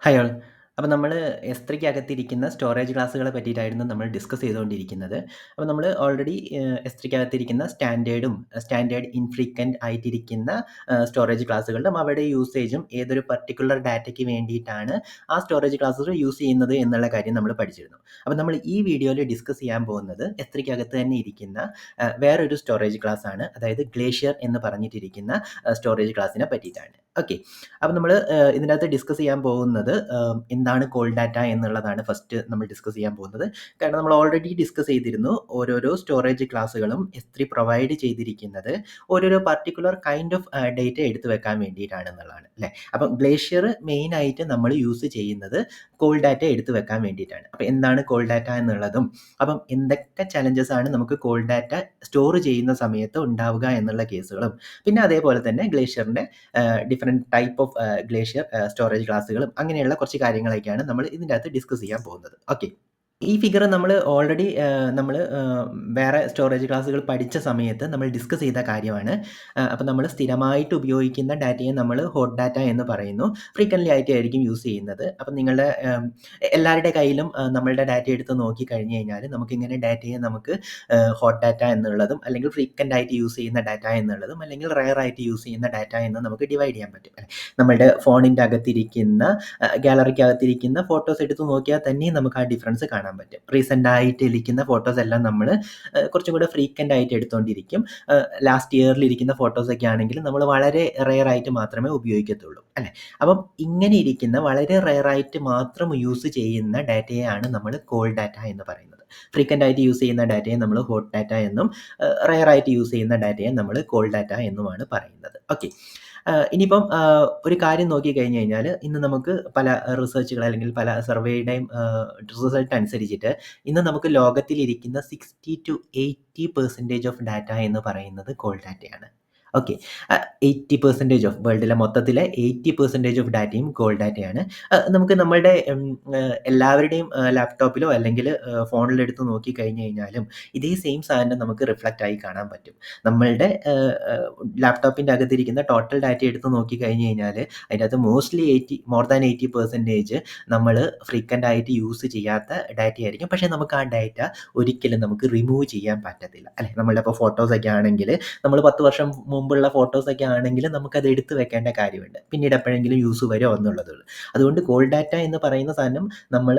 Hi all. അപ്പോൾ നമ്മൾ S3-ക്കകത്തിരിക്കുന്ന storage ക്ലാസുകളെ പറ്റിയിട്ടായിരുന്നു നമ്മൾ ഡിസ്കസ് ചെയ്തുകൊണ്ടിരിക്കുന്നത്. അപ്പോൾ നമ്മൾ ഓൾറെഡി S3-ക്കകത്തിരിക്കുന്ന സ്റ്റാൻഡേർഡ് ഇൻഫ്രീക്വന്റ് ആയിട്ടിരിക്കുന്ന സ്റ്റോറേജ് ക്ലാസുകളുടെ അവയുടെ യൂസേജും ഏതൊരു പർട്ടിക്കുലർ ഡാറ്റയ്ക്ക് വേണ്ടിയിട്ടാണ് ആ സ്റ്റോറേജ് ക്ലാസുകൾ യൂസ് ചെയ്യുന്നത് എന്നുള്ള കാര്യം നമ്മൾ പഠിച്ചിരുന്നു. അപ്പോൾ നമ്മൾ ഈ വീഡിയോയിൽ ഡിസ്കസ് ചെയ്യാൻ പോകുന്നത് S3-ക്കകത്ത് തന്നെ ഇരിക്കുന്ന വേറൊരു സ്റ്റോറേജ് ക്ലാസ് ആണ്. അതായത് ഗ്ലേഷ്യർ എന്ന് പറഞ്ഞിട്ടിരിക്കുന്ന സ്റ്റോറേജ് ക്ലാസിനെ പറ്റിയിട്ടാണ്. ഓക്കെ. അപ്പോൾ നമ്മൾ ഇതിനകത്ത് ഡിസ്കസ് ചെയ്യാൻ പോകുന്നത് എന്താണ് കോൾ ഡാറ്റ എന്നുള്ളതാണ് ഫസ്റ്റ് നമ്മൾ ഡിസ്കസ് ചെയ്യാൻ പോകുന്നത്. കാരണം നമ്മൾ ഓൾറെഡി ഡിസ്കസ് ചെയ്തിരുന്നു ഓരോരോ സ്റ്റോറേജ് ക്ലാസുകളും S3 പ്രൊവൈഡ് ചെയ്തിരിക്കുന്നത് ഓരോരോ പർട്ടിക്കുലർ കൈൻഡ് ഓഫ് ഡേറ്റ എടുത്തു വെക്കാൻ വേണ്ടിയിട്ടാണെന്നുള്ളതാണ് അല്ലേ. അപ്പം ഗ്ലേഷ്യർ മെയിനായിട്ട് നമ്മൾ യൂസ് ചെയ്യുന്നത് കോൾ ഡാറ്റ എടുത്തു വെക്കാൻ വേണ്ടിയിട്ടാണ്. അപ്പോൾ എന്താണ് കോൾ ഡാറ്റ എന്നുള്ളതും അപ്പം എന്തൊക്കെ ചലഞ്ചസ് ആണ് നമുക്ക് കോൾ ഡാറ്റ സ്റ്റോർ ചെയ്യുന്ന സമയത്ത് ഉണ്ടാവുക എന്നുള്ള കേസുകളും പിന്നെ അതേപോലെ തന്നെ ഗ്ലേഷ്യറിൻ്റെ different type of glacier storage ക്ലാസുകളും അങ്ങനെയുള്ള കുറച്ച് കാര്യങ്ങളൊക്കെയാണ് നമ്മൾ ഇതിൻ്റെ അകത്ത് ഡിസ്കസ് ചെയ്യാൻ പോകുന്നത്. ഓക്കെ. ഈ ഫിഗർ നമ്മൾ ഓൾറെഡി വേറെ സ്റ്റോറേജ് ക്ലാസുകൾ പഠിച്ച സമയത്ത് നമ്മൾ ഡിസ്കസ് ചെയ്ത കാര്യമാണ്. അപ്പോൾ നമ്മൾ സ്ഥിരമായിട്ട് ഉപയോഗിക്കുന്ന ഡാറ്റയെ നമ്മൾ ഹോട്ട് ഡാറ്റ എന്ന് പറയുന്നു. ഫ്രീക്വൻ്റ്ലി ആയിട്ടായിരിക്കും യൂസ് ചെയ്യുന്നത്. അപ്പം നിങ്ങളുടെ എല്ലാവരുടെ കയ്യിലും നമ്മളുടെ ഡാറ്റ എടുത്ത് നോക്കിക്കഴിഞ്ഞ് കഴിഞ്ഞാൽ നമുക്കിങ്ങനെ ഡാറ്റയെ നമുക്ക് ഹോട്ട് ഡാറ്റ എന്നുള്ളതും അല്ലെങ്കിൽ ഫ്രീക്വൻ്റ് ആയിട്ട് യൂസ് ചെയ്യുന്ന ഡാറ്റ എന്നുള്ളതും അല്ലെങ്കിൽ റെയർ ആയിട്ട് യൂസ് ചെയ്യുന്ന ഡാറ്റ എന്ന് നമുക്ക് ഡിവൈഡ് ചെയ്യാൻ പറ്റും. നമ്മളുടെ ഫോണിൻ്റെ അകത്തിരിക്കുന്ന ഗാലറിക്കകത്തിരിക്കുന്ന ഫോട്ടോസ് എടുത്ത് നോക്കിയാൽ തന്നെ നമുക്ക് ആ ഡിഫറൻസ് കാണാൻ പറ്റും. റീസെൻ്റ് ആയിട്ട് ഇരിക്കുന്ന ഫോട്ടോസ് എല്ലാം നമ്മൾ കുറച്ചും കൂടെ ഫ്രീക്വൻ്റ് ആയിട്ട് എടുത്തുകൊണ്ടിരിക്കും. ലാസ്റ്റ് ഇയറിൽ ഇരിക്കുന്ന ഫോട്ടോസൊക്കെ ആണെങ്കിൽ നമ്മൾ വളരെ റെയർ ആയിട്ട് മാത്രമേ ഉപയോഗിക്കത്തുള്ളൂ അല്ലേ. അപ്പം ഇങ്ങനെ ഇരിക്കുന്ന വളരെ റെയർ ആയിട്ട് മാത്രം യൂസ് ചെയ്യുന്ന ഡാറ്റയെയാണ് നമ്മൾ കോൾ ഡാറ്റ എന്ന് പറയുന്നത്. ഫ്രീക്വൻ്റ് ആയിട്ട് യൂസ് ചെയ്യുന്ന ഡാറ്റയെ നമ്മൾ ഹോട്ട് ഡാറ്റ എന്നും റെയർ ആയിട്ട് യൂസ് ചെയ്യുന്ന ഡാറ്റയെ നമ്മൾ കോൾ ഡാറ്റ എന്നുമാണ് പറയുന്നത്. ഓക്കെ. ഇനിയിപ്പം ഒരു കാര്യം നോക്കിക്കഴിഞ്ഞ് കഴിഞ്ഞാൽ ഇന്ന് നമുക്ക് പല റിസർച്ചുകൾ അല്ലെങ്കിൽ പല സർവേയുടെയും റിസൾട്ട് അനുസരിച്ചിട്ട് ഇന്ന് നമുക്ക് ലോകത്തിലിരിക്കുന്ന 60-80% ഓഫ് ഡാറ്റ എന്ന് പറയുന്നത് കോൾ ഡാറ്റയാണ്. ഓക്കെ. 80% ഓഫ് വേൾഡിലെ മൊത്തത്തിലെ 80% ഓഫ് ഡാറ്റയും കോൾ ഡാറ്റയാണ്. നമുക്ക് നമ്മളുടെ എല്ലാവരുടെയും ലാപ്ടോപ്പിലോ അല്ലെങ്കിൽ ഫോണിലെടുത്ത് നോക്കിക്കഴിഞ്ഞ് കഴിഞ്ഞാലും ഇതേ സെയിം സാധനം നമുക്ക് റിഫ്ലക്റ്റ് ആയി കാണാൻ പറ്റും. നമ്മളുടെ ലാപ്ടോപ്പിൻ്റെ അകത്തിരിക്കുന്ന ടോട്ടൽ ഡാറ്റ എടുത്ത് നോക്കിക്കഴിഞ്ഞ് കഴിഞ്ഞാൽ അതിനകത്ത് മോർ ദാൻ 80% നമ്മൾ ഫ്രീക്വൻ്റ് ആയിട്ട് യൂസ് ചെയ്യാത്ത ഡാറ്റയായിരിക്കും. പക്ഷേ നമുക്ക് ആ ഡാറ്റ ഒരിക്കലും നമുക്ക് റിമൂവ് ചെയ്യാൻ പറ്റത്തില്ല അല്ലേ. നമ്മളുടെ ഇപ്പോൾ ഫോട്ടോസൊക്കെ ആണെങ്കിൽ നമ്മൾ 10 വർഷം മുമ്പുള്ള ഫോട്ടോസൊക്കെ ആണെങ്കിൽ നമുക്കത് എടുത്ത് വെക്കേണ്ട കാര്യമുണ്ട്. പിന്നീട് എപ്പോഴെങ്കിലും യൂസ് വരുമോ എന്നുള്ളതുള്ളൂ. അതുകൊണ്ട് കോൾ ഡാറ്റ എന്ന് പറയുന്ന സാധനം നമ്മൾ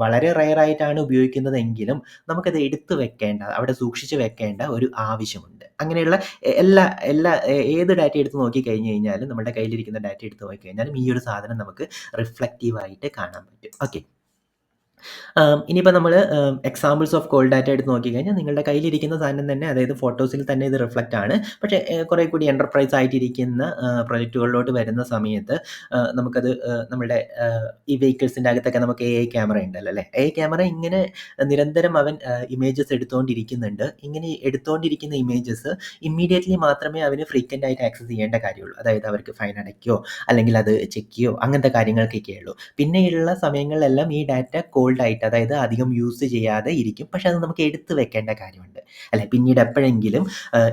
വളരെ റെയർ ആയിട്ടാണ് ഉപയോഗിക്കുന്നതെങ്കിലും നമുക്കത് എടുത്ത് വെക്കേണ്ട അവിടെ സൂക്ഷിച്ച് വെക്കേണ്ട ഒരു ആവശ്യമുണ്ട്. അങ്ങനെയുള്ള ഏത് ഡാറ്റ എടുത്ത് നോക്കിക്കഴിഞ്ഞ് കഴിഞ്ഞാലും നമ്മുടെ കയ്യിലിരിക്കുന്ന ഡാറ്റ എടുത്ത് നോക്കിക്കഴിഞ്ഞാലും ഈ ഒരു സാധനം നമുക്ക് റിഫ്ലക്റ്റീവായിട്ട് കാണാൻ പറ്റും. ഓക്കെ. ഇനിയിപ്പോൾ നമ്മൾ എക്സാമ്പിൾസ് ഓഫ് കോൾ ഡാറ്റ എടുത്ത് നോക്കിക്കഴിഞ്ഞാൽ നിങ്ങളുടെ കയ്യിലിരിക്കുന്ന സാധനം തന്നെ അതായത് ഫോട്ടോസിൽ തന്നെ ഇത് റിഫ്ലക്റ്റ് ആണ്. പക്ഷേ കുറേ കൂടി എൻ്റർപ്രൈസ് ആയിട്ടിരിക്കുന്ന പ്രൊജക്റ്റുകളിലോട്ട് വരുന്ന സമയത്ത് നമുക്കത് നമ്മുടെ ഈ വെഹിക്കിൾസിൻ്റെ അകത്തൊക്കെ നമുക്ക് AI ക്യാമറ ഉണ്ടല്ലോ അല്ലേ. AI ക്യാമറ ഇങ്ങനെ നിരന്തരം അവൻ ഇമേജസ് എടുത്തുകൊണ്ടിരിക്കുന്നുണ്ട്. ഇങ്ങനെ എടുത്തുകൊണ്ടിരിക്കുന്ന ഇമേജസ് ഇമ്മീഡിയറ്റ്ലി മാത്രമേ അവന് ഫ്രീക്വൻ്റ് ആയിട്ട് ആക്സസ് ചെയ്യേണ്ട കാര്യമുള്ളൂ. അതായത് അവർക്ക് ഫൈൻ അടയ്ക്കുകയോ അല്ലെങ്കിൽ അത് ചെക്ക് ചെയ്യുകയോ അങ്ങനത്തെ കാര്യങ്ങൾക്കൊക്കെ ഉള്ളൂ. പിന്നെയുള്ള സമയങ്ങളിലെല്ലാം ഈ ഡാറ്റ കോൾഡ് ആയിട്ട് അതായത് അധികം യൂസ് ചെയ്യാതെ ഇരിക്കും. പക്ഷേ അത് നമുക്ക് എടുത്ത് വെക്കേണ്ട കാര്യമുണ്ട് അല്ലേ. പിന്നീട് എപ്പോഴെങ്കിലും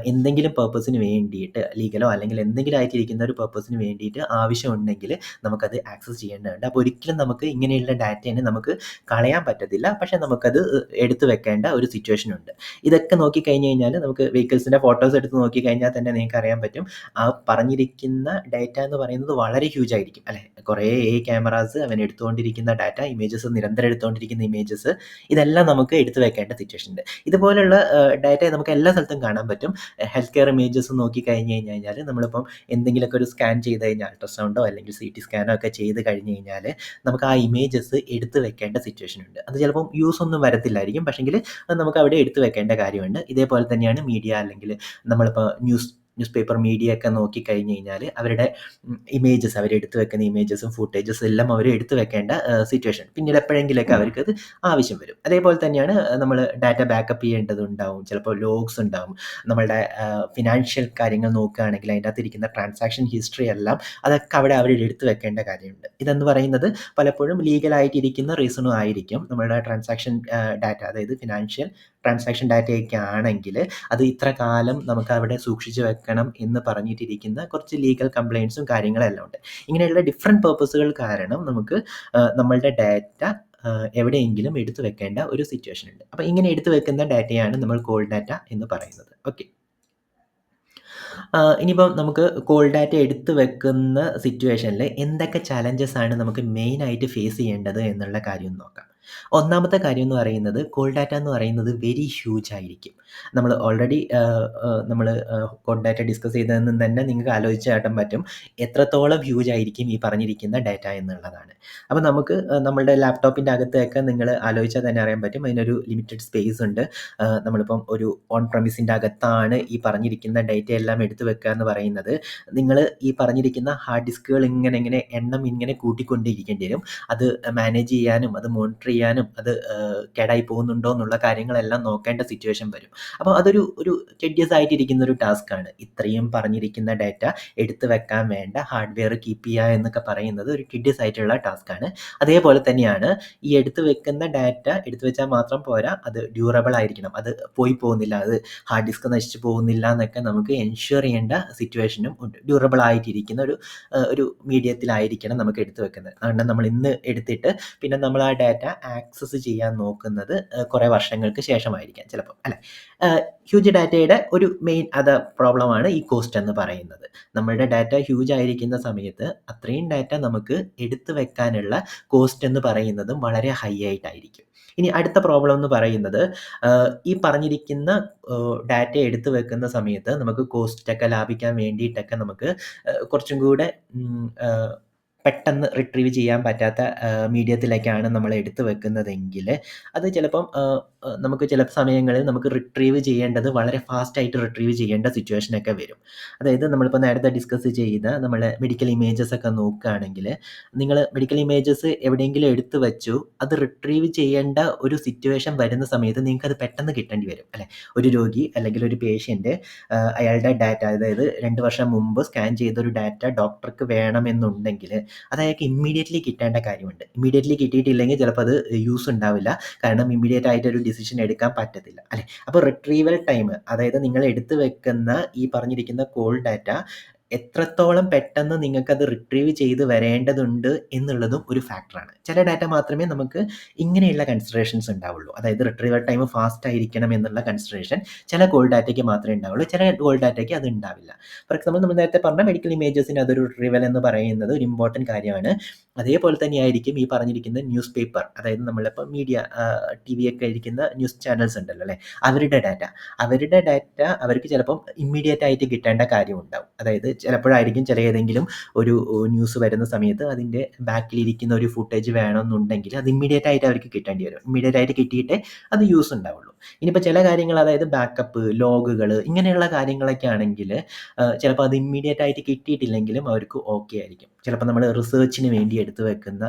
എന്തെങ്കിലും പർപ്പസിന് വേണ്ടിയിട്ട് ലീഗലോ അല്ലെങ്കിൽ എന്തെങ്കിലും ആയിട്ടിരിക്കുന്ന ഒരു പർപ്പസിന് വേണ്ടിയിട്ട് ആവശ്യമുണ്ടെങ്കിൽ നമുക്കത് ആക്സസ് ചെയ്യേണ്ടതുണ്ട്. അപ്പോൾ ഒരിക്കലും നമുക്ക് ഇങ്ങനെയുള്ള ഡാറ്റേനെ നമുക്ക് കളയാൻ പറ്റത്തില്ല. പക്ഷേ നമുക്കത് എടുത്ത് വെക്കേണ്ട ഒരു സിറ്റുവേഷൻ ഉണ്ട്. ഇതൊക്കെ നോക്കിക്കഴിഞ്ഞ് കഴിഞ്ഞാൽ നമുക്ക് വെഹിക്കിൾസിൻ്റെ ഫോട്ടോസ് എടുത്ത് നോക്കിക്കഴിഞ്ഞാൽ തന്നെ നിങ്ങൾക്ക് അറിയാൻ പറ്റും ആ പറഞ്ഞിരിക്കുന്ന ഡാറ്റ എന്ന് പറയുന്നത് വളരെ ഹ്യൂജ് ആയിരിക്കും അല്ലേ. കുറേ AI ക്യാമറാസ് അവൻ എടുത്തുകൊണ്ടിരിക്കുന്ന ഡാറ്റ ഇമേജസ് നിരന്തരം എടുത്തുകൊണ്ടിരിക്കുന്ന ഇമേജസ് ഇതെല്ലാം നമുക്ക് എടുത്ത് വെക്കേണ്ട സിറ്റുവേഷൻ ഉണ്ട്. ഇതുപോലുള്ള ഡാറ്റ നമുക്ക് എല്ലാ സ്ഥലത്തും കാണാൻ പറ്റും. ഹെൽത്ത് കെയർ ഇമേജസ് നോക്കിക്കഴിഞ്ഞ് കഴിഞ്ഞാൽ നമ്മളിപ്പം എന്തെങ്കിലുമൊക്കെ ഒരു സ്കാൻ ചെയ്ത് കഴിഞ്ഞാൽ അൾട്രാസൗണ്ടോ അല്ലെങ്കിൽ CT സ്കാനോ ഒക്കെ ചെയ്ത് കഴിഞ്ഞ് കഴിഞ്ഞാൽ നമുക്ക് ആ ഇമേജസ് എടുത്ത് വെക്കേണ്ട സിറ്റുവേഷൻ ഉണ്ട്. അത് ചിലപ്പം യൂസ് ഒന്നും വരത്തില്ലായിരിക്കും. പക്ഷെങ്കിൽ നമുക്ക് അവിടെ എടുത്ത് വെക്കേണ്ട കാര്യമുണ്ട്. ഇതേപോലെ തന്നെയാണ് മീഡിയ അല്ലെങ്കിൽ നമ്മളിപ്പോൾ ന്യൂസ് പേപ്പർ മീഡിയ ഒക്കെ നോക്കിക്കഴിഞ്ഞ് കഴിഞ്ഞാൽ അവരുടെ ഇമേജസ് അവരെടുത്ത് വെക്കുന്ന ഇമേജസും ഫുട്ടേജസും എല്ലാം അവർ എടുത്ത് വെക്കേണ്ട സിറ്റുവേഷൻ പിന്നീട് എപ്പോഴെങ്കിലൊക്കെ അവർക്കത് ആവശ്യം വരും. അതേപോലെ തന്നെയാണ് നമ്മൾ ഡാറ്റ ബാക്കപ്പ് ചെയ്യേണ്ടതുണ്ടാവും. ചിലപ്പോൾ ലോഗ്സ് ഉണ്ടാവും. നമ്മളുടെ ഫിനാൻഷ്യൽ കാര്യങ്ങൾ നോക്കുകയാണെങ്കിൽ അതിൻ്റെ അകത്തിരിക്കുന്ന ട്രാൻസാക്ഷൻ ഹിസ്റ്ററി എല്ലാം അതൊക്കെ അവിടെ എടുത്ത് വെക്കേണ്ട കാര്യമുണ്ട്. ഇതെന്ന് പറയുന്നത് പലപ്പോഴും ലീഗലായിട്ടിരിക്കുന്ന റീസണും ആയിരിക്കും. നമ്മളുടെ ട്രാൻസാക്ഷൻ ഡാറ്റ അതായത് ഫിനാൻഷ്യൽ ട്രാൻസാക്ഷൻ ഡാറ്റയൊക്കെ ആണെങ്കിൽ അത് ഇത്ര കാലം നമുക്ക് അവിടെ സൂക്ഷിച്ചു വെക്കണം എന്ന് പറഞ്ഞിട്ടിരിക്കുന്ന കുറച്ച് ലീഗൽ കംപ്ലയിൻസും കാര്യങ്ങളെല്ലാം ഉണ്ട്. ഇങ്ങനെയുള്ള ഡിഫറെൻറ്റ് പേർപ്പസുകൾ കാരണം നമുക്ക് നമ്മളുടെ ഡാറ്റ എവിടെയെങ്കിലും എടുത്തു വെക്കേണ്ട ഒരു സിറ്റുവേഷൻ ഉണ്ട്. അപ്പോൾ ഇങ്ങനെ എടുത്തു വെക്കുന്ന ഡാറ്റയാണ് നമ്മൾ കോൾഡ് ഡാറ്റ എന്ന് പറയുന്നത്. ഓക്കെ. ഇനിയിപ്പം നമുക്ക് കോൾഡ് ഡാറ്റ എടുത്ത് വെക്കുന്ന സിറ്റുവേഷനിൽ എന്തൊക്കെ ചാലഞ്ചസ് ആണ് നമുക്ക് മെയിനായിട്ട് ഫേസ് ചെയ്യേണ്ടത് എന്നുള്ള കാര്യം ഒന്ന് നോക്കാം. ഒന്നാമത്തെ കാര്യം എന്ന് പറയുന്നത് കോൾഡ് ഡാറ്റ എന്ന് പറയുന്നത് വെരി ഹ്യൂജ് ആയിരിക്കും. നമ്മൾ ഓൾറെഡി നമ്മൾ കോൾഡ് ഡാറ്റ ഡിസ്കസ് ചെയ്തതിൽ നിന്ന് തന്നെ നിങ്ങൾക്ക് ആലോചിച്ച് കാട്ടാൻ പറ്റും എത്രത്തോളം ഹ്യൂജ് ആയിരിക്കും ഈ പറഞ്ഞിരിക്കുന്ന ഡാറ്റ എന്നുള്ളതാണ്. അപ്പോൾ നമുക്ക് നമ്മളുടെ ലാപ്ടോപ്പിൻ്റെ അകത്തൊക്കെ നിങ്ങൾ ആലോചിച്ചാൽ തന്നെ അറിയാൻ പറ്റും അതിനൊരു ലിമിറ്റഡ് സ്പേസ് ഉണ്ട്. നമ്മളിപ്പം ഒരു ഓൺ പ്രമിസിൻ്റെ അകത്താണ് ഈ പറഞ്ഞിരിക്കുന്ന ഡാറ്റ എല്ലാം എടുത്തു വെക്കുക എന്ന് പറയുന്നത്. നിങ്ങൾ ഈ പറഞ്ഞിരിക്കുന്ന ഹാർഡ് ഡിസ്കുകൾ ഇങ്ങനെ എണ്ണം ഇങ്ങനെ കൂട്ടിക്കൊണ്ടിരിക്കേണ്ടി വരും. അത് മാനേജ് ചെയ്യാനും അത് മോണിറ്റർ ചെയ്യാനും അത് കേടായി പോകുന്നുണ്ടോ എന്നുള്ള കാര്യങ്ങളെല്ലാം നോക്കേണ്ട സിറ്റുവേഷൻ വരും. അപ്പോൾ അതൊരു ടെഡിയസ് ആയിട്ടിരിക്കുന്ന ഒരു ടാസ്ക്കാണ്. ഇത്രയും പറഞ്ഞിരിക്കുന്ന ഡാറ്റ എടുത്തു വെക്കാൻ വേണ്ട ഹാർഡ്വെയർ കീപ്പ് ചെയ്യുക എന്നൊക്കെ പറയുന്നത് ഒരു ടെഡിയസ് ആയിട്ടുള്ള ടാസ്ക്കാണ്. അതേപോലെ തന്നെയാണ് ഈ എടുത്തു വെക്കുന്ന ഡാറ്റ എടുത്തു വെച്ചാൽ മാത്രം പോരാ, അത് ഡ്യൂറബിൾ ആയിരിക്കണം. അത് പോയി പോകുന്നില്ല, അത് ഹാർഡ് ഡിസ്ക് നശിച്ചു പോകുന്നില്ല എന്നൊക്കെ നമുക്ക് എൻഷുർ ചെയ്യേണ്ട സിറ്റുവേഷനും ഉണ്ട്. ഡ്യൂറബിൾ ആയിട്ടിരിക്കുന്ന ഒരു മീഡിയത്തിലായിരിക്കണം നമുക്ക് എടുത്തു വെക്കുന്നത്. കാരണം നമ്മൾ ഇന്ന് എടുത്തിട്ട് പിന്നെ നമ്മൾ ആ ഡാറ്റ ആക്സസ് ചെയ്യാൻ നോക്കുന്നത് കുറേ വർഷങ്ങൾക്ക് ശേഷമായിരിക്കാം ചിലപ്പോൾ, അല്ലേ? ഹ്യൂജ് ഡാറ്റയുടെ ഒരു മെയിൻ പ്രോബ്ലമാണ് ഈ കോസ്റ്റ് എന്ന് പറയുന്നത്. നമ്മളുടെ ഡാറ്റ ഹ്യൂജ് ആയിരിക്കുന്ന സമയത്ത് അത്രയും ഡാറ്റ നമുക്ക് എടുത്തു വെക്കാനുള്ള കോസ്റ്റ് എന്ന് പറയുന്നതും വളരെ ഹൈ ആയിട്ടായിരിക്കും. ഇനി അടുത്ത പ്രോബ്ലം എന്ന് പറയുന്നത് ഈ പറഞ്ഞിരിക്കുന്ന ഡാറ്റ എടുത്തു വെക്കുന്ന സമയത്ത് നമുക്ക് കോസ്റ്റൊക്കെ ലാഭിക്കാൻ വേണ്ടിയിട്ടൊക്കെ നമുക്ക് കുറച്ചും കൂടെ പെട്ടെന്ന് റിട്രീവ് ചെയ്യാൻ പറ്റാത്ത മീഡിയത്തിലേക്കാണ് നമ്മൾ എടുത്തു വെക്കുന്നതെങ്കിൽ അത് ചിലപ്പം നമുക്ക് ചില സമയങ്ങളിൽ നമുക്ക് റിട്രീവ് ചെയ്യേണ്ടത് വളരെ ഫാസ്റ്റായിട്ട് റിട്രീവ് ചെയ്യേണ്ട സിറ്റുവേഷനൊക്കെ വരും. അതായത് നമ്മളിപ്പോൾ നേരത്തെ ഡിസ്കസ് ചെയ്ത നമ്മളെ മെഡിക്കൽ ഇമേജസ് ഒക്കെ നോക്കുകയാണെങ്കിൽ നിങ്ങൾ മെഡിക്കൽ ഇമേജസ് എവിടെയെങ്കിലും എടുത്തു വെച്ചു, അത് റിട്രീവ് ചെയ്യേണ്ട ഒരു സിറ്റുവേഷൻ വരുന്ന സമയത്ത് നിങ്ങൾക്ക് അത് പെട്ടെന്ന് കിട്ടേണ്ടി വരും, അല്ലേ? ഒരു രോഗി അല്ലെങ്കിൽ ഒരു പേഷ്യൻ്റ് അയാളുടെ ഡാറ്റ, അതായത് 2 വർഷം മുമ്പ് സ്കാൻ ചെയ്തൊരു ഡാറ്റ ഡോക്ടർക്ക് വേണമെന്നുണ്ടെങ്കിൽ അത് അയാൾക്ക് ഇമ്മീഡിയറ്റ്ലി കിട്ടേണ്ട കാര്യമുണ്ട്. ഇമ്മീഡിയറ്റ്ലി കിട്ടിയിട്ടില്ലെങ്കിൽ ചിലപ്പോൾ അത് യൂസ് ഉണ്ടാവില്ല. കാരണം ഇമ്മീഡിയറ്റ് ആയിട്ട് ഒരു ഡിസിഷൻ എടുക്കാൻ പറ്റത്തില്ല, അല്ലേ? അപ്പോൾ റിട്രീവൽ ടൈം, അതായത് നിങ്ങൾ എടുത്തു വെക്കുന്ന ഈ പറഞ്ഞിരിക്കുന്ന കോൾഡ് ഡാറ്റ എത്രത്തോളം പെട്ടെന്ന് നിങ്ങൾക്കത് റിട്രീവ് ചെയ്ത് വരേണ്ടതുണ്ട് എന്നുള്ളതും ഒരു ഫാക്ടറാണ്. ചില ഡാറ്റ മാത്രമേ നമുക്ക് ഇങ്ങനെയുള്ള കൺസിഡറേഷൻസ് ഉണ്ടാവുള്ളൂ. അതായത് റിട്രീവൽ ടൈം ഫാസ്റ്റ് ആയിരിക്കണം എന്നുള്ള കൺസിഡറേഷൻ ചില കോൾഡ് ഡാറ്റയ്ക്ക് മാത്രമേ ഉണ്ടാവുള്ളൂ, ചില കോൾഡ് ഡാറ്റയ്ക്ക് അത് ഉണ്ടാവില്ല. ഫോർ എക്സാമ്പിൾ നമ്മൾ നേരത്തെ പറഞ്ഞ മെഡിക്കൽ ഇമേജസിന് അതൊരു റിട്രീവൽ എന്ന് പറയുന്നത് ഒരു ഇമ്പോർട്ടൻറ്റ് കാര്യമാണ്. അതേപോലെ തന്നെയായിരിക്കും ഈ പറഞ്ഞിരിക്കുന്ന ന്യൂസ് പേപ്പർ, അതായത് നമ്മളിപ്പോൾ മീഡിയ ടി വി ഒക്കെ ഇരിക്കുന്ന ന്യൂസ് ചാനൽസ് ഉണ്ടല്ലോ, അല്ലേ? അവരുടെ ഡാറ്റ അവർക്ക് ചിലപ്പം ഇമ്മീഡിയറ്റ് ആയിട്ട് കിട്ടേണ്ട കാര്യമുണ്ടാവും. അതായത് ചിലപ്പോഴായിരിക്കും ചില ഏതെങ്കിലും ഒരു ന്യൂസ് വരുന്ന സമയത്ത് അതിൻ്റെ ബാക്കിലിരിക്കുന്ന ഒരു ഫുട്ടേജ് വേണമെന്നുണ്ടെങ്കിൽ അത് ഇമ്മീഡിയറ്റ് ആയിട്ട് അവർക്ക് കിട്ടേണ്ടി വരും. ഇമ്മീഡിയറ്റ് ആയിട്ട് കിട്ടിയിട്ടേ അത് യൂസ് ഉണ്ടാവുള്ളൂ. ഇനിയിപ്പോൾ ചില കാര്യങ്ങൾ, അതായത് ബാക്കപ്പ്, ലോഗുകൾ, ഇങ്ങനെയുള്ള കാര്യങ്ങളൊക്കെ ആണെങ്കിൽ ചിലപ്പോൾ അത് ഇമ്മീഡിയറ്റ് ആയിട്ട് കിട്ടിയിട്ടില്ലെങ്കിലും അവർക്ക് ഓക്കെ ആയിരിക്കും. ചിലപ്പോൾ നമ്മൾ റിസർച്ചിന് വേണ്ടി എടുത്തു വെക്കുന്ന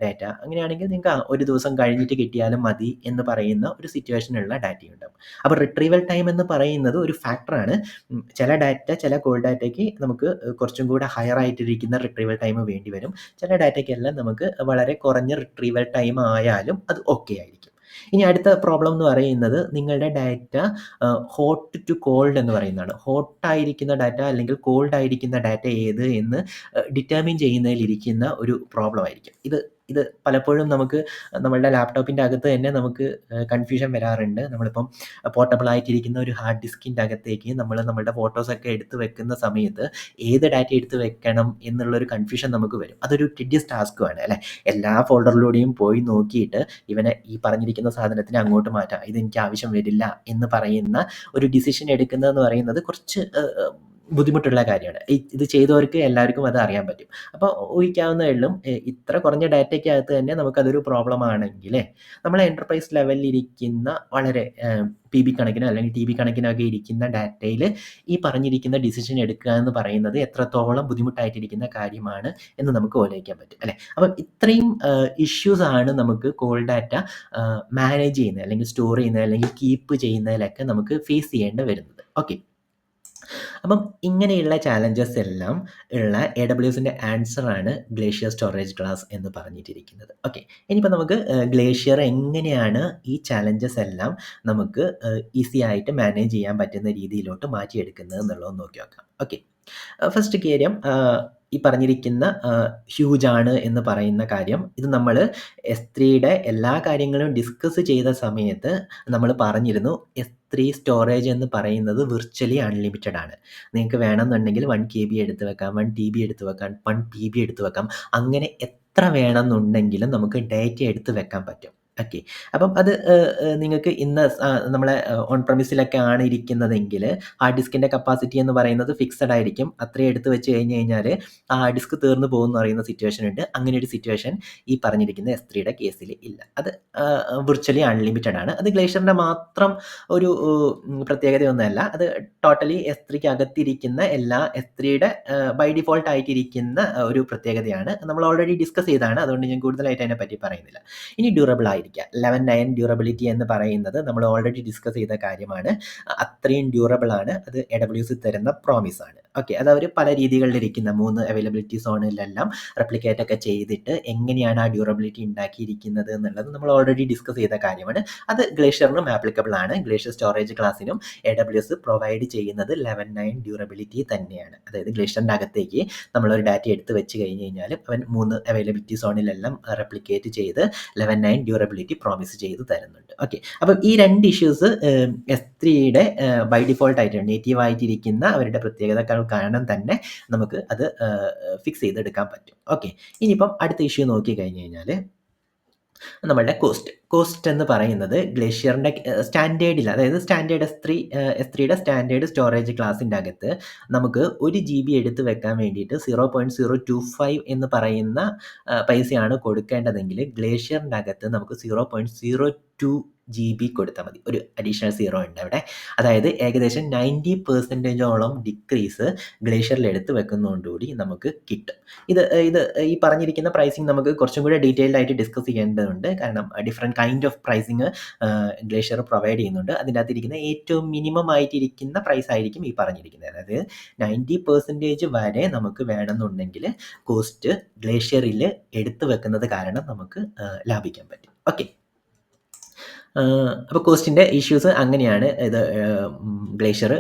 ഡാറ്റ അങ്ങനെയാണെങ്കിൽ നിങ്ങൾക്ക് ഒരു ദിവസം കഴിഞ്ഞിട്ട് കിട്ടിയാലും മതി എന്ന് പറയുന്ന ഒരു സിറ്റുവേഷനുള്ള ഡാറ്റയുണ്ടാവും. അപ്പോൾ റിട്രീവൽ ടൈം എന്ന് പറയുന്നത് ഒരു ഫാക്ടറാണ്. ചില ഡാറ്റ, ചില കോൾഡ് ഡാറ്റയ്ക്ക് നമുക്ക് കുറച്ചും കൂടെ ഹയർ ആയിട്ടിരിക്കുന്ന റിട്രീവൽ ടൈം വേണ്ടി വരും. ചില ഡാറ്റയ്ക്കെല്ലാം നമുക്ക് വളരെ കുറഞ്ഞ റിട്രീവൽ ടൈം ആയാലും അത് ഓക്കെ ആയിരിക്കും. ഇനി അടുത്ത പ്രോബ്ലം എന്ന് പറയുന്നത് നിങ്ങളുടെ ഡാറ്റ ഹോട്ട് ടു കോൾഡ് എന്ന് പറയുന്നതാണ്. ഹോട്ടായിരിക്കുന്ന ഡാറ്റ അല്ലെങ്കിൽ കോൾഡ് ആയിരിക്കുന്ന ഡാറ്റ ഏത് എന്ന് ഡിറ്റർമിൻ ചെയ്യുന്നതിലിരിക്കുന്ന ഒരു പ്രോബ്ലം ആയിരിക്കും. ഇത് പലപ്പോഴും നമുക്ക് നമ്മളുടെ ലാപ്ടോപ്പിൻ്റെ അകത്ത് തന്നെ നമുക്ക് കൺഫ്യൂഷൻ വരാറുണ്ട്. നമ്മളിപ്പം പോർട്ടബിൾ ആയിട്ടിരിക്കുന്ന ഒരു ഹാർഡ് ഡിസ്കിൻ്റെ അകത്തേക്ക് നമ്മളുടെ ഫോട്ടോസൊക്കെ എടുത്ത് വെക്കുന്ന സമയത്ത് ഏത് ഡാറ്റ എടുത്ത് വെക്കണം എന്നുള്ളൊരു കൺഫ്യൂഷൻ നമുക്ക് വരും. അതൊരു ടിഡിയസ് ടാസ്ക്കുമാണ്, അല്ലേ? എല്ലാ ഫോൾഡറിലൂടെയും പോയി നോക്കിയിട്ട് ഇവനെ ഈ പറഞ്ഞിരിക്കുന്ന സാധനത്തിനെ അങ്ങോട്ട് മാറ്റാം, ഇതെനിക്ക് ആവശ്യം വരില്ല എന്ന് പറയുന്ന ഒരു ഡിസിഷൻ എടുക്കുന്നതെന്ന് പറയുന്നത് കുറച്ച് ബുദ്ധിമുട്ടുള്ള കാര്യമാണ്. ഇത് ചെയ്തവർക്ക് എല്ലാവർക്കും അത് അറിയാൻ പറ്റും. അപ്പോൾ ഊഹിക്കാവുന്നതേ ഉള്ളൂ, ഇത്ര കുറഞ്ഞ ഡാറ്റയ്ക്കകത്ത് തന്നെ നമുക്കതൊരു പ്രോബ്ലം ആണെങ്കിൽ നമ്മൾ എൻ്റർപ്രൈസ് ലെവലിലിരിക്കുന്ന വളരെ PB കണക്കിനോ അല്ലെങ്കിൽ TB കണക്കിനൊക്കെ ഇരിക്കുന്ന ഡാറ്റയിൽ ഈ പറഞ്ഞിരിക്കുന്ന ഡിസിഷൻ എടുക്കുക എന്ന് പറയുന്നത് എത്രത്തോളം ബുദ്ധിമുട്ടായിട്ടിരിക്കുന്ന കാര്യമാണ് എന്ന് നമുക്ക് ഓലോചിക്കാൻ പറ്റും, അല്ലേ? അപ്പം ഇത്രയും ഇഷ്യൂസ് ആണ് നമുക്ക് കോൾഡ് ഡാറ്റ മാനേജ് ചെയ്യുന്നത് അല്ലെങ്കിൽ സ്റ്റോർ ചെയ്യുന്നത് അല്ലെങ്കിൽ കീപ്പ് ചെയ്യുന്നതിലൊക്കെ നമുക്ക് ഫേസ് ചെയ്യേണ്ടി വരുന്നത്. ഓക്കെ. അപ്പം ഇങ്ങനെയുള്ള ചാലഞ്ചസ് എല്ലാം ഉള്ള AWSന്റെ ആൻസറാണ് ഗ്ലേഷ്യർ സ്റ്റോറേജ് ക്ലാസ് എന്ന് പറഞ്ഞിട്ടിരിക്കുന്നത്. ഓക്കെ. ഇനിയിപ്പോൾ നമുക്ക് ഗ്ലേഷ്യർ എങ്ങനെയാണ് ഈ ചാലഞ്ചസ് എല്ലാം നമുക്ക് ഈസി ആയിട്ട് മാനേജ് ചെയ്യാൻ പറ്റുന്ന രീതിയിലോട്ട് മാറ്റിയെടുക്കുന്നത് എന്നുള്ളത് നോക്കി നോക്കാം. ഓക്കെ. ഫസ്റ്റ് കാര്യം ഈ പറഞ്ഞിരിക്കുന്ന ഹ്യൂജ് ആണ് എന്ന് പറയുന്ന കാര്യം, ഇത് നമ്മൾ S3യുടെ എല്ലാ കാര്യങ്ങളും ഡിസ്കസ് ചെയ്ത സമയത്ത് നമ്മൾ പറഞ്ഞിരുന്നു S3 സ്റ്റോറേജ് എന്ന് പറയുന്നത് വിർച്വലി അൺലിമിറ്റഡ് ആണ്. നിങ്ങൾക്ക് വേണമെന്നുണ്ടെങ്കിൽ 1 KB എടുത്ത് വെക്കാം, 1 TB എടുത്ത് വെക്കാം, 1 PB എടുത്ത് വെക്കാം. അങ്ങനെ എത്ര വേണമെന്നുണ്ടെങ്കിലും നമുക്ക് ഡാറ്റ എടുത്ത് വെക്കാൻ പറ്റും. ഓക്കെ. അപ്പം അത് നിങ്ങൾക്ക് ഇന്ന് നമ്മളെ ഓൺ പ്രെമിസിലൊക്കെ ആണ് ഇരിക്കുന്നതെങ്കിൽ ഹാർഡ് ഡിസ്കിൻ്റെ കപ്പാസിറ്റി എന്ന് പറയുന്നത് ഫിക്സഡ് ആയിരിക്കും. അത്രയും എടുത്ത് വെച്ച് കഴിഞ്ഞ് കഴിഞ്ഞാൽ ആ ഹാർഡ് ഡിസ്ക് തീർന്നു പോകുമെന്ന് പറയുന്ന സിറ്റുവേഷൻ ഉണ്ട്. അങ്ങനെ ഒരു സിറ്റുവേഷൻ ഈ പറഞ്ഞിരിക്കുന്ന S3യുടെ കേസിൽ ഇല്ല. അത് വിർച്വലി അൺലിമിറ്റഡ് ആണ്. അത് ഗ്ലേഷ്യറിൻ്റെ മാത്രം ഒരു പ്രത്യേകതയൊന്നുമല്ല. അത് ടോട്ടലി S3ക്ക് അകത്തിരിക്കുന്ന എല്ലാ S3യുടെ ബൈ ഡിഫോൾട്ട് ആയിട്ടിരിക്കുന്ന ഒരു പ്രത്യേകതയാണ്. നമ്മൾ ഓൾറെഡി ഡിസ്കസ് ചെയ്തതാണ്. അതുകൊണ്ട് ഞാൻ കൂടുതലായിട്ട് അതിനെപ്പറ്റി പറയുന്നില്ല. ഇനി ഡ്യൂറബിൾ ആയിരിക്കുക. 11.9 ഡ്യൂറബിലിറ്റി എന്ന് പറയുന്നത് നമ്മൾ ഓൾറെഡി ഡിസ്കസ് ചെയ്ത കാര്യമാണ്. അത്രയും ഡ്യൂറബിൾ ആണ്. അത് AWS തരുന്ന പ്രോമിസ് ആണ്. ഓക്കെ. അത് അവർ പല രീതികളിലിരിക്കുന്ന 3 അവൈലബിലിറ്റി സോണിലെല്ലാം റെപ്ലിക്കേറ്റ് ഒക്കെ ചെയ്തിട്ട് എങ്ങനെയാണ് ആ ഡ്യൂറബിലിറ്റി ഉണ്ടാക്കിയിരിക്കുന്നത് എന്നുള്ളത് നമ്മൾ ഓൾറെഡി ഡിസ്കസ് ചെയ്ത കാര്യമാണ്. അത് ഗ്ലേഷ്യറിനും ആപ്ലിക്കബിൾ ആണ്. ഗ്ലേഷ്യർ സ്റ്റോറേജ് ക്ലാസ്സിനും AWS പ്രൊവൈഡ് ചെയ്യുന്നത് 11.9 ഡ്യൂറബിലിറ്റി തന്നെയാണ്. അതായത് ഗ്ലേഷ്യറിൻ്റെ അകത്തേക്ക് നമ്മളൊരു ഡാറ്റ എടുത്ത് വെച്ച് കഴിഞ്ഞ് കഴിഞ്ഞാൽ അവൻ 3 അവൈലബിലിറ്റി സോണിലെല്ലാം റെപ്ലിക്കേറ്റ് ചെയ്ത് 11.9 ഡ്യൂറബിലിറ്റി പ്രോമിസ് ചെയ്ത് തരുന്നുണ്ട്. ഓക്കെ. അപ്പം ഈ രണ്ട് ഇഷ്യൂസ് S3യുടെ ബൈ ഡിഫോൾട്ട് ആയിട്ട് നേറ്റീവ് ആയിട്ടിരിക്കുന്ന അവരുടെ പ്രത്യേകതകൾ കാരണം തന്നെ നമുക്ക് അത് ഫിക്സ് ചെയ്തെടുക്കാൻ പറ്റും. ഓക്കെ. ഇനിയിപ്പം അടുത്ത ഇഷ്യൂ നോക്കി കഴിഞ്ഞ് കഴിഞ്ഞാൽ നമ്മളുടെ കോസ്റ്റ് എന്ന് പറയുന്നത് ഗ്ലേഷ്യറിൻ്റെ സ്റ്റാൻഡേർഡിൽ, അതായത് സ്റ്റാൻഡേർഡ് S3യുടെ സ്റ്റാൻഡേർഡ് സ്റ്റോറേജ് ക്ലാസ്സിൻ്റെ അകത്ത് നമുക്ക് 1 GB എടുത്ത് വെക്കാൻ വേണ്ടിയിട്ട് 0.025 എന്ന് പറയുന്ന പൈസയാണ് കൊടുക്കേണ്ടതെങ്കിൽ ഗ്ലേഷ്യറിൻ്റെ അകത്ത് നമുക്ക് 0.02 GB കൊടുത്താൽ മതി. ഒരു അഡീഷണൽ സീറോ ഉണ്ട് അവിടെ. അതായത് ഏകദേശം 90% ഡിക്രീസ് ഗ്ലേഷ്യറിൽ എടുത്ത് വെക്കുന്നതോടുകൂടി നമുക്ക് കിട്ടും. ഇത് ഈ പറഞ്ഞിരിക്കുന്ന പ്രൈസിങ് നമുക്ക് കുറച്ചും കൂടെ ഡീറ്റെയിൽഡ് ആയിട്ട് ഡിസ്കസ് ചെയ്യേണ്ടതുണ്ട്. കാരണം different kind of pricing glacier provide ചെയ്യുന്നുണ്ട്. അതിൻ്റെ അകത്തിരിക്കുന്ന ഏറ്റവും മിനിമം ആയിട്ടിരിക്കുന്ന പ്രൈസ് ആയിരിക്കും ഈ പറഞ്ഞിരിക്കുന്നത്. അതായത് 90% വരെ നമുക്ക് വേണമെന്നുണ്ടെങ്കിൽ കോസ്റ്റ് ഗ്ലേഷ്യറിൽ എടുത്ത് വെക്കുന്നത് കാരണം നമുക്ക് ലാഭിക്കാൻ പറ്റും. ഓക്കെ. അപ്പോൾ കോസ്റ്റിൻ്റെ ഇഷ്യൂസ് അങ്ങനെയാണ് ഇത് ഗ്ലേഷ്യർ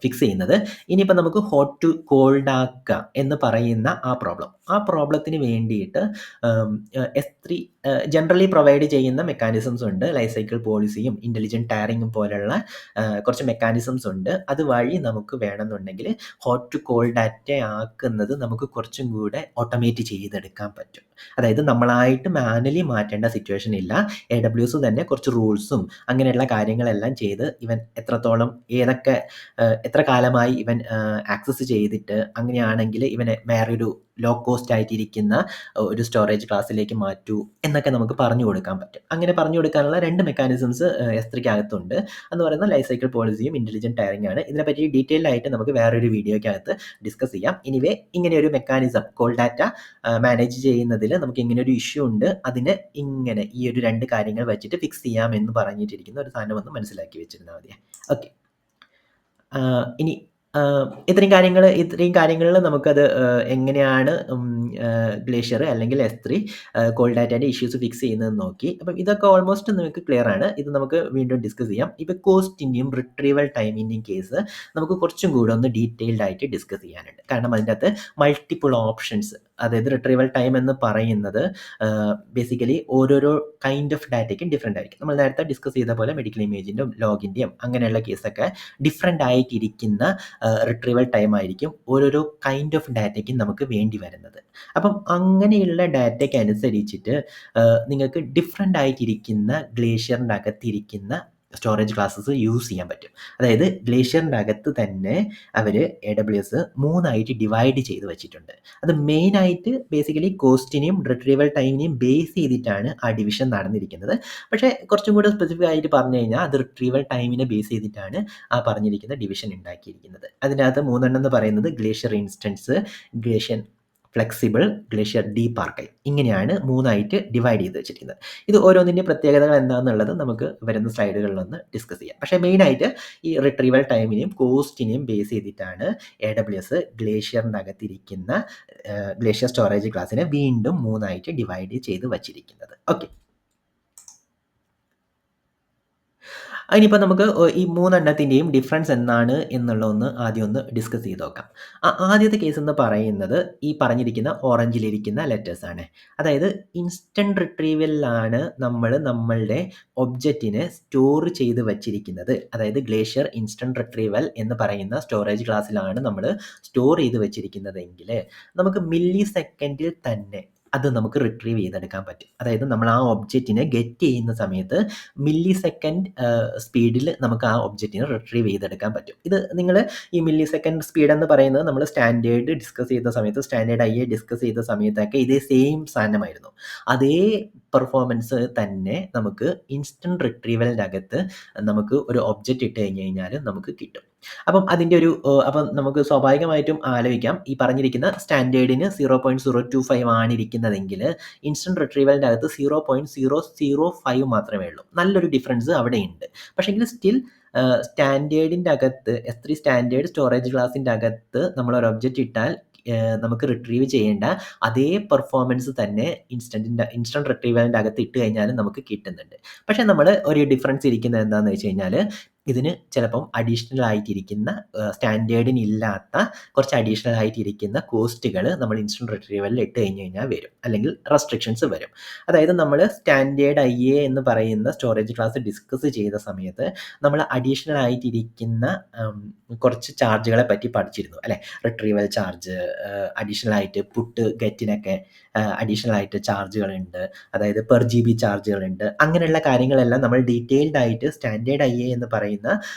ഫിക്സ് ചെയ്യുന്നത്. ഇനിയിപ്പോൾ നമുക്ക് ഹോട്ട് ടു കോൾഡ് ആക്കുക എന്ന് പറയുന്ന ആ പ്രോബ്ലത്തിന് വേണ്ടിയിട്ട് S3 ജനറലി പ്രൊവൈഡ് ചെയ്യുന്ന മെക്കാനിസംസ് ഉണ്ട്. ലൈഫ് സൈക്കിൾ പോളിസിയും ഇൻ്റലിജൻറ്റ് ടയറിങ്ങും പോലുള്ള കുറച്ച് മെക്കാനിസംസ് ഉണ്ട്. അതുവഴി നമുക്ക് വേണമെന്നുണ്ടെങ്കിൽ ഹോട്ട് ടു കോൾഡ് ഡാറ്റ ആക്കുന്നത് നമുക്ക് കുറച്ചും കൂടെ ഓട്ടോമേറ്റ് ചെയ്തെടുക്കാൻ പറ്റും. അതായത് നമ്മളായിട്ട് മാനുവലി മാറ്റേണ്ട സിറ്റുവേഷൻ ഇല്ല. AWS തന്നെ കുറച്ച് റൂൾസും അങ്ങനെയുള്ള കാര്യങ്ങളെല്ലാം ചെയ്ത് ഇവൻ എത്രത്തോളം എത്ര കാലമായി ഇവൻ ആക്സസ് ചെയ്തിട്ട് അങ്ങനെയാണെങ്കിൽ ഇവനെ വേറൊരു ലോ കോസ്റ്റ് ആയിട്ടിരിക്കുന്ന ഒരു സ്റ്റോറേജ് ക്ലാസ്സിലേക്ക് മാറ്റൂ എന്നൊക്കെ നമുക്ക് പറഞ്ഞു കൊടുക്കാൻ പറ്റും. അങ്ങനെ പറഞ്ഞു കൊടുക്കാനുള്ള 2 മെക്കാനിസംസ് S3ക്ക് അകത്തുണ്ട്. എന്ന് പറയുന്ന ലൈഫ് സൈക്കിൾ പോളിസിയും ഇൻ്റലിജൻറ്റ് ടയറിംഗ് ആണ്. ഇതിനെപ്പറ്റി ഡീറ്റെയിൽ ആയിട്ട് നമുക്ക് വേറൊരു വീഡിയോയ്ക്കകത്ത് ഡിസ്കസ് ചെയ്യാം. എനിവേ ഇങ്ങനെ ഒരു മെക്കാനിസം കോൾ ഡാറ്റ മാനേജ് ചെയ്യുന്നതിൽ നമുക്ക് ഇങ്ങനെ ഒരു ഇഷ്യൂ ഉണ്ട്. അതിനെ ഇങ്ങനെ ഈ ഒരു 2 കാര്യങ്ങൾ വെച്ചിട്ട് ഫിക്സ് ചെയ്യാം എന്ന് പറഞ്ഞിട്ടിരിക്കുന്ന ഒരു സാധനം ഒന്ന് മനസ്സിലാക്കി വെച്ചിരുന്നാൽ മതി. ഓക്കെ. ഇനി ഇത്രയും കാര്യങ്ങളിൽ നമുക്കത് എങ്ങനെയാണ് ഗ്ലേഷ്യർ അല്ലെങ്കിൽ S3 കോൾ ഡാറ്റേൻ്റെ ഇഷ്യൂസ് ഫിക്സ് ചെയ്യുന്നതെന്ന് നോക്കി. അപ്പം ഇതൊക്കെ ഓൾമോസ്റ്റ് നിങ്ങൾക്ക് ക്ലിയർ ആണ്. ഇത് നമുക്ക് വീണ്ടും ഡിസ്കസ് ചെയ്യാം. ഇപ്പോൾ കോസ്റ്റിൻ്റെയും റിട്രീവൽ ടൈമിൻ്റെയും കേസ് നമുക്ക് കുറച്ചും കൂടെ ഒന്ന് ഡീറ്റെയിൽഡ് ആയിട്ട് ഡിസ്കസ് ചെയ്യാനുണ്ട്. കാരണം അതിൻ്റെ അകത്ത് മൾട്ടിപ്പിൾ ഓപ്ഷൻസ്, അതായത് റിട്രീവൽ ടൈം എന്ന് പറയുന്നത് ബേസിക്കലി ഓരോരോ കൈൻഡ് ഓഫ് ഡാറ്റയ്ക്കും ഡിഫറെൻ്റ് ആയിരിക്കും. നമ്മൾ നേരത്തെ ഡിസ്കസ് ചെയ്ത പോലെ മെഡിക്കൽ ഇമേജിൻ്റെയും ലോഗിൻ്റെയും അങ്ങനെയുള്ള കേസൊക്കെ ഡിഫറെൻ്റ് ആയിട്ടിരിക്കുന്ന റിട്രീവൽ ടൈം ആയിരിക്കും ഓരോരോ കൈൻഡ് ഓഫ് ഡാറ്റയ്ക്കും നമുക്ക് വേണ്ടി വരുന്നത്. അപ്പം അങ്ങനെയുള്ള ഡാറ്റയ്ക്ക് അനുസരിച്ചിട്ട് നിങ്ങൾക്ക് ഡിഫറെൻ്റ് ആയിട്ടിരിക്കുന്ന ഗ്ലേഷ്യറിൻ്റെ അകത്തിരിക്കുന്ന സ്റ്റോറേജ് ക്ലാസ്സസ് യൂസ് ചെയ്യാൻ പറ്റും. അതായത് ഗ്ലേഷ്യറിൻ്റെ അകത്ത് തന്നെ അവർ AWS 3 ഡിവൈഡ് ചെയ്ത് വെച്ചിട്ടുണ്ട്. അത് മെയിനായിട്ട് ബേസിക്കലി കോസ്റ്റിനെയും റിട്രീവൽ ടൈമിനെയും ബേസ് ചെയ്തിട്ടാണ് ആ ഡിവിഷൻ നടന്നിരിക്കുന്നത്. പക്ഷേ കുറച്ചും കൂടെ സ്പെസിഫിക് ആയിട്ട് പറഞ്ഞു കഴിഞ്ഞാൽ അത് റിട്രീവൽ ടൈമിനെ ബേസ് ചെയ്തിട്ടാണ് ആ പറഞ്ഞിരിക്കുന്ന ഡിവിഷൻ ഉണ്ടാക്കിയിരിക്കുന്നത്. അതിനകത്ത് 3 എന്ന് പറയുന്നത് glacier instance, glacier flexible, glacier deep archive. ഇങ്ങനെയാണ് 3ആയിട്ട് ഡിവൈഡ് ചെയ്ത് വെച്ചിരിക്കുന്നത്. ഇത് ഓരോന്നിൻ്റെ പ്രത്യേകതകൾ എന്താണെന്നുള്ളത് നമുക്ക് വരുന്ന സ്ലൈഡുകളിലൊന്ന് ഡിസ്കസ് ചെയ്യാം. പക്ഷേ മെയിനായിട്ട് ഈ റിട്രീവൽ ടൈമിനെയും കോസ്റ്റിനെയും ബേസ് ചെയ്തിട്ടാണ് AWS ഗ്ലേഷ്യറിൻ്റെ അകത്തിരിക്കുന്ന ഗ്ലേഷ്യർ സ്റ്റോറേജ് ക്ലാസ്സിനെ വീണ്ടും 3ആയിട്ട് ഡിവൈഡ് ചെയ്ത് വച്ചിരിക്കുന്നത്. ഓക്കെ, ഇനിയിപ്പോൾ നമുക്ക് ഈ 3 ഡിഫറൻസ് എന്താണ് എന്നുള്ളതൊന്ന് ആദ്യം ഒന്ന് ഡിസ്കസ് ചെയ്ത് നോക്കാം. ആദ്യത്തെ കേസ് എന്ന് പറയുന്നത് ഈ പറഞ്ഞിരിക്കുന്ന ഓറഞ്ചിലിരിക്കുന്ന ലെറ്റേഴ്സാണ്. അതായത് ഇൻസ്റ്റൻറ്റ് റിട്രീവലിലാണ് നമ്മളുടെ ഒബ്ജക്റ്റിനെ സ്റ്റോർ ചെയ്ത് വച്ചിരിക്കുന്നത്. അതായത് ഗ്ലേഷ്യർ ഇൻസ്റ്റൻറ്റ് റിട്രീവൽ എന്ന് പറയുന്ന സ്റ്റോറേജ് ക്ലാസ്സിലാണ് നമ്മൾ സ്റ്റോർ ചെയ്ത് വച്ചിരിക്കുന്നതെങ്കിൽ നമുക്ക് മില്ലി സെക്കൻഡിൽ തന്നെ അത് നമുക്ക് റിട്രീവ് ചെയ്തെടുക്കാൻ പറ്റും. അതായത് നമ്മൾ ആ ഒബ്ജക്റ്റിനെ ഗെറ്റ് ചെയ്യുന്ന സമയത്ത് മില്ലി സെക്കൻഡ് സ്പീഡിൽ നമുക്ക് ആ ഒബ്ജക്റ്റിനെ റിട്രീവ് ചെയ്തെടുക്കാൻ പറ്റും. ഇത് നിങ്ങൾ ഈ മില്ലി സെക്കൻഡ് സ്പീഡ് എന്ന് പറയുന്നത് നമ്മൾ സ്റ്റാൻഡേർഡ് ഡിസ്കസ് ചെയ്ത സമയത്ത്, സ്റ്റാൻഡേർഡ് IA ഡിസ്കസ് ചെയ്ത സമയത്തൊക്കെ ഇതേ സെയിം സാധനമായിരുന്നു. അതേ പെർഫോമൻസ് തന്നെ നമുക്ക് ഇൻസ്റ്റൻറ്റ് റിട്രീവലിൻ്റെ അകത്ത് നമുക്ക് ഒരു ഒബ്ജക്റ്റ് ഇട്ട് കഴിഞ്ഞ് കഴിഞ്ഞാൽ നമുക്ക് കിട്ടും. അപ്പം അതിൻ്റെ അപ്പം നമുക്ക് സ്വാഭാവികമായിട്ടും ആലോചിക്കാം, ഈ പറഞ്ഞിരിക്കുന്ന സ്റ്റാൻഡേർഡിന് 0.025 ആണ് ഇരിക്കുന്നതെങ്കിൽ ഇൻസ്റ്റൻറ്റ് റിട്രീവലിൻ്റെ അകത്ത് 0.005 മാത്രമേ ഉള്ളൂ. നല്ലൊരു ഡിഫറൻസ് അവിടെയുണ്ട്. പക്ഷേങ്കിൽ സ്റ്റിൽ സ്റ്റാൻഡേർഡിൻ്റെ അകത്ത് S3 സ്റ്റാൻഡേർഡ് സ്റ്റോറേജ് ക്ലാസ്സിൻ്റെ അകത്ത് നമ്മളൊരു ഒബ്ജക്റ്റ് ഇട്ടാൽ നമുക്ക് റിട്രീവ് ചെയ്യേണ്ട അതേ പെർഫോമൻസ് തന്നെ ഇൻസ്റ്റൻറ്റ് റിട്രീവലിൻ്റെ അകത്ത് ഇട്ട് കഴിഞ്ഞാൽ നമുക്ക് കിട്ടുന്നുണ്ട്. പക്ഷേ നമ്മൾ ഒരു ഡിഫറൻസ് ഇരിക്കുന്നത് എന്താണെന്ന് വെച്ച് കഴിഞ്ഞാൽ ഇതിന് ചിലപ്പം അഡീഷണൽ ആയിട്ടിരിക്കുന്ന സ്റ്റാൻഡേർഡിന് ഇല്ലാത്ത കുറച്ച് അഡീഷണൽ ആയിട്ടിരിക്കുന്ന കോസ്റ്റുകൾ നമ്മൾ ഇൻസ്റ്റൻറ്റ് റിട്രീവലിൽ ഇട്ട് കഴിഞ്ഞ് കഴിഞ്ഞാൽ വരും, അല്ലെങ്കിൽ റെസ്ട്രിക്ഷൻസ് വരും. അതായത് നമ്മൾ സ്റ്റാൻഡേർഡ് IA എന്ന് പറയുന്ന സ്റ്റോറേജ് ക്ലാസ് ഡിസ്കസ് ചെയ്ത സമയത്ത് നമ്മൾ അഡീഷണൽ ആയിട്ടിരിക്കുന്ന കുറച്ച് ചാർജുകളെ പറ്റി പഠിച്ചിരുന്നു അല്ലേ. റിട്രീവൽ ചാർജ്, അഡീഷണൽ ആയിട്ട് പുട്ട് ഗെറ്റിനൊക്കെ അഡീഷണൽ ആയിട്ട് ചാർജുകളുണ്ട്, അതായത് പെർ GB ചാർജുകളുണ്ട്. അങ്ങനെയുള്ള കാര്യങ്ങളെല്ലാം നമ്മൾ ഡീറ്റെയിൽഡ് ആയിട്ട് സ്റ്റാൻഡേർഡ് IA എന്ന് പറയുന്ന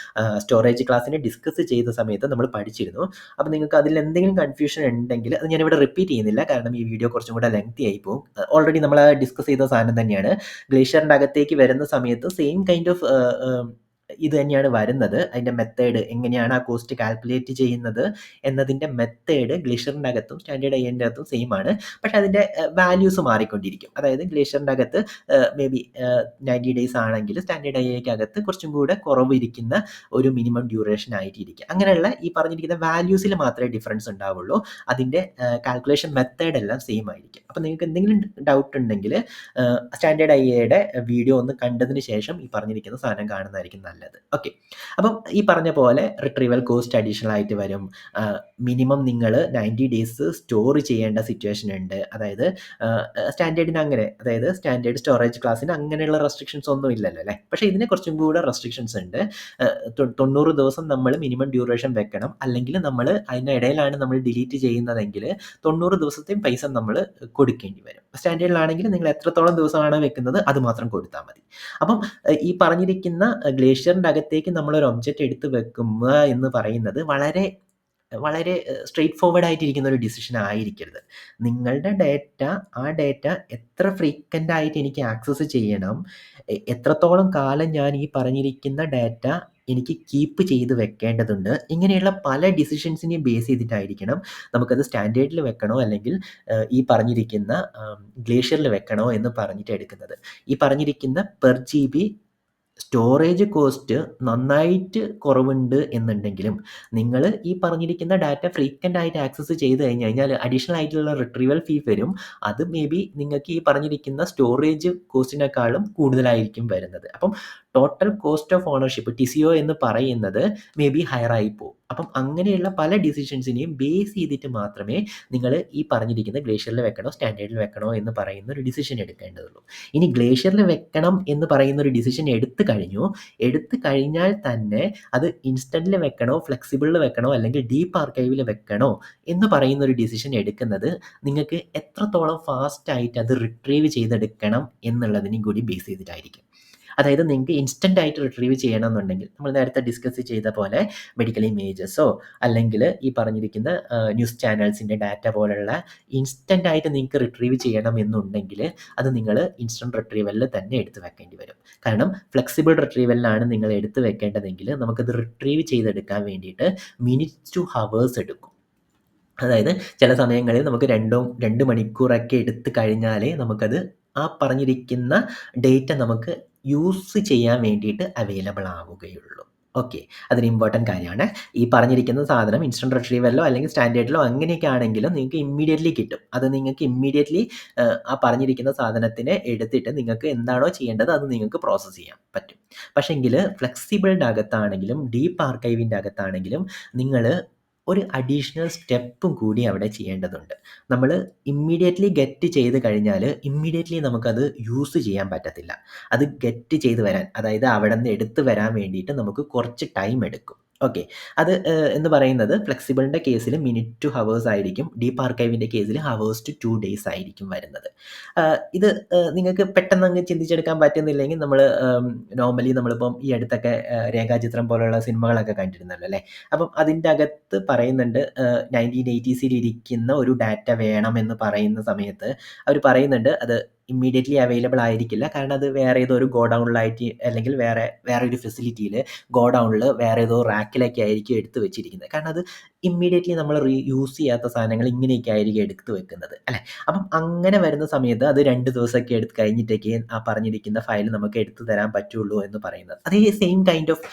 സ്റ്റോറേജ് ക്ലാസ്സിനെ ഡിസ്കസ് ചെയ്ത സമയത്ത് നമ്മൾ പഠിച്ചിരുന്നു. അപ്പോൾ നിങ്ങൾക്ക് അതിൽ എന്തെങ്കിലും കൺഫ്യൂഷൻ ഉണ്ടെങ്കിൽ അത് ഞാനിവിടെ റിപ്പീറ്റ് ചെയ്യുന്നില്ല, കാരണം ഈ വീഡിയോ കുറച്ചും കൂടെ ലെങ്തി ആയി പോകും. ഓൾറെഡി നമ്മൾ ഡിസ്കസ് ചെയ്ത സാധനം തന്നെയാണ്. ഗ്ലേഷ്യറിൻ്റെ അകത്തേക്ക് വരുന്ന സമയത്ത് സെയിം കൈൻഡ് ഓഫ് ഇത് തന്നെയാണ് വരുന്നത്. അതിൻ്റെ മെത്തേഡ് എങ്ങനെയാണ് ആ കോസ്റ്റ് കാൽക്കുലേറ്റ് ചെയ്യുന്നത് എന്നതിൻ്റെ മെത്തേഡ് ഗ്ലേഷ്യറിൻ്റെ അകത്തും സ്റ്റാൻഡേർഡ് IAൻ്റെ അകത്തും സെയിം ആണ്. പക്ഷേ അതിൻ്റെ വാല്യൂസ് മാറിക്കൊണ്ടിരിക്കും. അതായത് ഗ്ലേഷ്യറിൻ്റെ അകത്ത് മേ ബി 90 ഡേയ്സ് ആണെങ്കിൽ സ്റ്റാൻഡേർഡ് IAക്ക് അകത്ത് കുറച്ചും കൂടെ കുറവിരിക്കുന്ന ഒരു മിനിമം ഡ്യൂറേഷൻ ആയിട്ടിരിക്കും. അങ്ങനെയുള്ള ഈ പറഞ്ഞിരിക്കുന്ന വാല്യൂസിൽ മാത്രമേ ഡിഫറൻസ് ഉണ്ടാവുള്ളൂ. അതിൻ്റെ കാൽക്കുലേഷൻ മെത്തേഡ് എല്ലാം സെയിം ആയിരിക്കും. അപ്പോൾ നിങ്ങൾക്ക് എന്തെങ്കിലും ഡൗട്ട് ഉണ്ടെങ്കിൽ സ്റ്റാൻഡേർഡ് IAയുടെ വീഡിയോ ഒന്ന് കണ്ടതിന് ശേഷം ഈ പറഞ്ഞിരിക്കുന്ന സാധനം കാണുന്നതായിരിക്കും നല്ലത്. ഓക്കെ, അപ്പം ഈ പറഞ്ഞ പോലെ റിട്രീവൽ കോസ്റ്റ് അഡീഷണൽ ആയിട്ട് വരും. മിനിമം നിങ്ങൾ 90 ഡേയ്സ് സ്റ്റോർ ചെയ്യേണ്ട സിറ്റുവേഷൻ ഉണ്ട്. അതായത് സ്റ്റാൻഡേർഡിന് അങ്ങനെ, അതായത് സ്റ്റാൻഡേർഡ് സ്റ്റോറേജ് ക്ലാസ്സിന് അങ്ങനെയുള്ള റെസ്ട്രിക്ഷൻസ് ഒന്നും ഇല്ലല്ലോ അല്ലേ. പക്ഷേ ഇതിന് കുറച്ചും കൂടെ റെസ്ട്രിക്ഷൻസ് ഉണ്ട്. 90 ദിവസം നമ്മൾ മിനിമം ഡ്യൂറേഷൻ വെക്കണം, അല്ലെങ്കിൽ നമ്മൾ അതിനിടയിലാണ് നമ്മൾ ഡിലീറ്റ് ചെയ്യുന്നതെങ്കിൽ 90 ദിവസത്തെയും പൈസ നമ്മൾ കൊടുക്കേണ്ടി വരും. സ്റ്റാൻഡേർഡിലാണെങ്കിൽ നിങ്ങൾ എത്രത്തോളം ദിവസമാണ് വെക്കുന്നത് അത് മാത്രം കൊടുത്താൽ മതി. അപ്പം ഈ പറഞ്ഞിരിക്കുന്ന ഗ്ലേഷ്യറിൻ്റെ അകത്തേക്ക് നമ്മളൊരു ഒബ്ജക്റ്റ് എടുത്ത് വെക്കുക എന്ന് പറയുന്നത് വളരെ വളരെ സ്ട്രെയിറ്റ് ഫോർവേഡ് ആയിട്ടിരിക്കുന്ന ഒരു ഡിസിഷൻ ആയിരിക്കരുത്. നിങ്ങളുടെ ആ ഡേറ്റ എത്ര ഫ്രീക്വൻ്റ് ആയിട്ട് എനിക്ക് ആക്സസ് ചെയ്യണം, എത്രത്തോളം കാലം ഞാൻ ഈ പറഞ്ഞിരിക്കുന്ന ഡാറ്റ എനിക്ക് കീപ്പ് ചെയ്ത് വെക്കേണ്ടതുണ്ട്, ഇങ്ങനെയുള്ള പല ഡിസിഷൻസിനെയും ബേസ് ചെയ്തിട്ടായിരിക്കണം നമുക്കത് സ്റ്റാൻഡേർഡിൽ വെക്കണോ അല്ലെങ്കിൽ ഈ പറഞ്ഞിരിക്കുന്ന ഗ്ലേഷ്യറിൽ വെക്കണോ എന്ന് പറഞ്ഞിട്ട് എടുക്കുന്നത്. ഈ പറഞ്ഞിരിക്കുന്ന പെർ GB സ്റ്റോറേജ് കോസ്റ്റ് നന്നായിട്ട് കുറവുണ്ട് എന്നുണ്ടെങ്കിലും നിങ്ങൾ ഈ പറഞ്ഞിരിക്കുന്ന ഡാറ്റ ഫ്രീക്വൻ്റ് ആയിട്ട് ആക്സസ് ചെയ്ത് കഴിഞ്ഞ് കഴിഞ്ഞാൽ അഡീഷണൽ ആയിട്ടുള്ള റിട്രീവൽ ഫീ വരും. അത് മേ ബി നിങ്ങൾക്ക് ഈ പറഞ്ഞിരിക്കുന്ന സ്റ്റോറേജ് കോസ്റ്റിനേക്കാളും കൂടുതലായിരിക്കും വരുന്നത്. അപ്പം total cost of ownership TCO എന്ന് പറയുന്നത് മേ ബി ഹയർ ആയി പോകും. അപ്പം അങ്ങനെയുള്ള പല ഡിസിഷൻസിനെയും ബേസ് ചെയ്തിട്ട് മാത്രമേ നിങ്ങൾ ഈ പറഞ്ഞിരിക്കുന്ന ഗ്ലേഷ്യറിൽ വെക്കണോ സ്റ്റാൻഡേർഡിൽ വെക്കണോ എന്ന് പറയുന്ന ഒരു ഡിസിഷൻ എടുക്കേണ്ടതുള്ളൂ. ഇനി ഗ്ലേഷ്യറിൽ വെക്കണം എന്ന് പറയുന്ന ഒരു ഡിസിഷൻ എടുത്തു കഴിഞ്ഞാൽ തന്നെ അത് ഇൻസ്റ്റൻറ്റിൽ വെക്കണോ, ഫ്ലെക്സിബിളിൽ വെക്കണോ, അല്ലെങ്കിൽ ഡീപ്പ് ആർക്കൈവിൽ വെക്കണോ എന്ന് പറയുന്ന ഒരു ഡിസിഷൻ എടുക്കുന്നത് നിങ്ങൾക്ക് എത്രത്തോളം ഫാസ്റ്റായിട്ട് അത് റിട്രീവ് ചെയ്തെടുക്കണം എന്നുള്ളതിനും കൂടി ബേസ് ചെയ്തിട്ടായിരിക്കും. അതായത് നിങ്ങൾക്ക് ഇൻസ്റ്റൻ്റ് ആയിട്ട് റിട്രീവ് ചെയ്യണമെന്നുണ്ടെങ്കിൽ നമ്മൾ നേരത്തെ ഡിസ്കസ് ചെയ്ത പോലെ മെഡിക്കൽ ഇമേജസോ അല്ലെങ്കിൽ ഈ പറഞ്ഞിരിക്കുന്ന ന്യൂസ് ചാനൽസിൻ്റെ ഡാറ്റ പോലുള്ള ഇൻസ്റ്റൻ്റ് ആയിട്ട് നിങ്ങൾക്ക് റിട്രീവ് ചെയ്യണം എന്നുണ്ടെങ്കിൽ അത് നിങ്ങൾ ഇൻസ്റ്റൻറ്റ് റിട്രീവലിൽ തന്നെ എടുത്ത് വെക്കേണ്ടി വരും. കാരണം ഫ്ലെക്സിബിൾ റിട്രീവലിലാണ് നിങ്ങൾ എടുത്ത് വെക്കേണ്ടതെങ്കിൽ നമുക്കത് റിട്രീവ് ചെയ്തെടുക്കാൻ വേണ്ടിയിട്ട് മിനിറ്റ്സ് ടു ഹവേഴ്സ് എടുക്കും. അതായത് ചില സമയങ്ങളിൽ നമുക്ക് 2 മണിക്കൂറൊക്കെ എടുത്ത് കഴിഞ്ഞാലേ നമുക്കത് ആ പറഞ്ഞിരിക്കുന്ന ഡേറ്റ നമുക്ക് യൂസ് ചെയ്യാൻ വേണ്ടിയിട്ട് അവൈലബിൾ ആവുകയുള്ളൂ. ഓക്കെ. അതൊരു ഇമ്പോർട്ടൻറ്റ് കാര്യമാണ്. ഈ പറഞ്ഞിരിക്കുന്ന സാധനം ഇൻസ്റ്റന്റ് റിട്രീവലിലോ അല്ലെങ്കിൽ സ്റ്റാൻഡേർഡിലോ അങ്ങനെയൊക്കെ ആണെങ്കിലും നിങ്ങൾക്ക് ഇമ്മീഡിയറ്റ്‌ലി കിട്ടും. അത് നിങ്ങൾക്ക് ഇമ്മീഡിയറ്റ്‌ലി ആ പറഞ്ഞിരിക്കുന്ന സാധനത്തിനെ എടുത്തിട്ട് നിങ്ങൾക്ക് എന്താണോ ചെയ്യേണ്ടത് അത് നിങ്ങൾക്ക് പ്രോസസ്സ് ചെയ്യാൻ പറ്റും. പക്ഷെങ്കില് ഫ്ലെക്സിബിളിൻ്റെ അകത്താണെങ്കിലും ഡീപ്പ് ആർക്കൈവിൻ്റെ അകത്താണെങ്കിലും നിങ്ങള് ഒരു അഡീഷണൽ സ്റ്റെപ്പും കൂടി അവിടെ ചെയ്യേണ്ടതുണ്ട്. നമ്മള് ഇമ്മീഡിയറ്റ്‌ലി ഗെറ്റ് ചെയ്ത് കഴിഞ്ഞാല് ഇമ്മീഡിയറ്റ്‌ലി നമുക്കത് യൂസ് ചെയ്യാൻ പറ്റത്തില്ല. അത് ഗെറ്റ് ചെയ്ത് വരാൻ, അതായത് അവിടെന്ന് എടുത്ത് വരാൻ വേണ്ടിയിട്ട് നമുക്ക് കുറച്ച് ടൈം എടുക്കും. ഓക്കെ. അത് എന്ന് പറയുന്നത് ഫ്ലെക്സിബിളിൻ്റെ കേസില് മിനിറ്റ് ടു ഹവേഴ്സ് ആയിരിക്കും. ഡീപ്പ് ആർക്കൈവിൻ്റെ കേസില് ഹവേഴ്സ് ടു 2 ഡേയ്സ് ആയിരിക്കും വരുന്നത്. ഇത് നിങ്ങൾക്ക് പെട്ടെന്നങ്ങ് ചിന്തിച്ചെടുക്കാൻ പറ്റുന്നില്ലെങ്കിൽ നമ്മള് നോർമലി നമ്മളിപ്പം ഈ അടുത്തൊക്കെ രേഖാചിത്രം പോലുള്ള സിനിമകളൊക്കെ കണ്ടിരുന്നല്ലോ അല്ലേ? അപ്പം അതിൻ്റെ അകത്ത് പറയുന്നുണ്ട് 1980സിൽ ഇരിക്കുന്ന ഒരു ഡാറ്റ വേണമെന്ന് പറയുന്ന സമയത്ത് അവര് പറയുന്നുണ്ട് അത് ഇമ്മീഡിയറ്റ്‌ലി അവൈലബിൾ ആയിരിക്കില്ല. കാരണം അത് വേറെ ഏതോ ഒരു ഗോഡൗണിലായിട്ട് അല്ലെങ്കിൽ വേറൊരു ഫെസിലിറ്റിയില് ഗോഡൗണില് വേറെ ഏതോ റാക്കിലൊക്കെ ആയിരിക്കും എടുത്ത് വെച്ചിരിക്കുന്നത്. കാരണം അത് ഇമ്മീഡിയറ്റ്‌ലി നമ്മൾ യൂസ് ചെയ്യാത്ത സാധനങ്ങൾ ഇങ്ങനെയൊക്കെ ആയിരിക്കും എടുത്ത് വെക്കുന്നത് അല്ലേ? അപ്പം അങ്ങനെ വരുന്ന സമയത്ത് അത് 2 ദിവസമൊക്കെ എടുത്ത് കഴിഞ്ഞിട്ടൊക്കെ ആ പറഞ്ഞിരിക്കുന്ന ഫയൽ നമുക്ക് എടുത്തു തരാൻ പറ്റുള്ളൂ എന്ന് പറയുന്നത്. അതേ സെയിം കൈൻഡ് ഓഫ്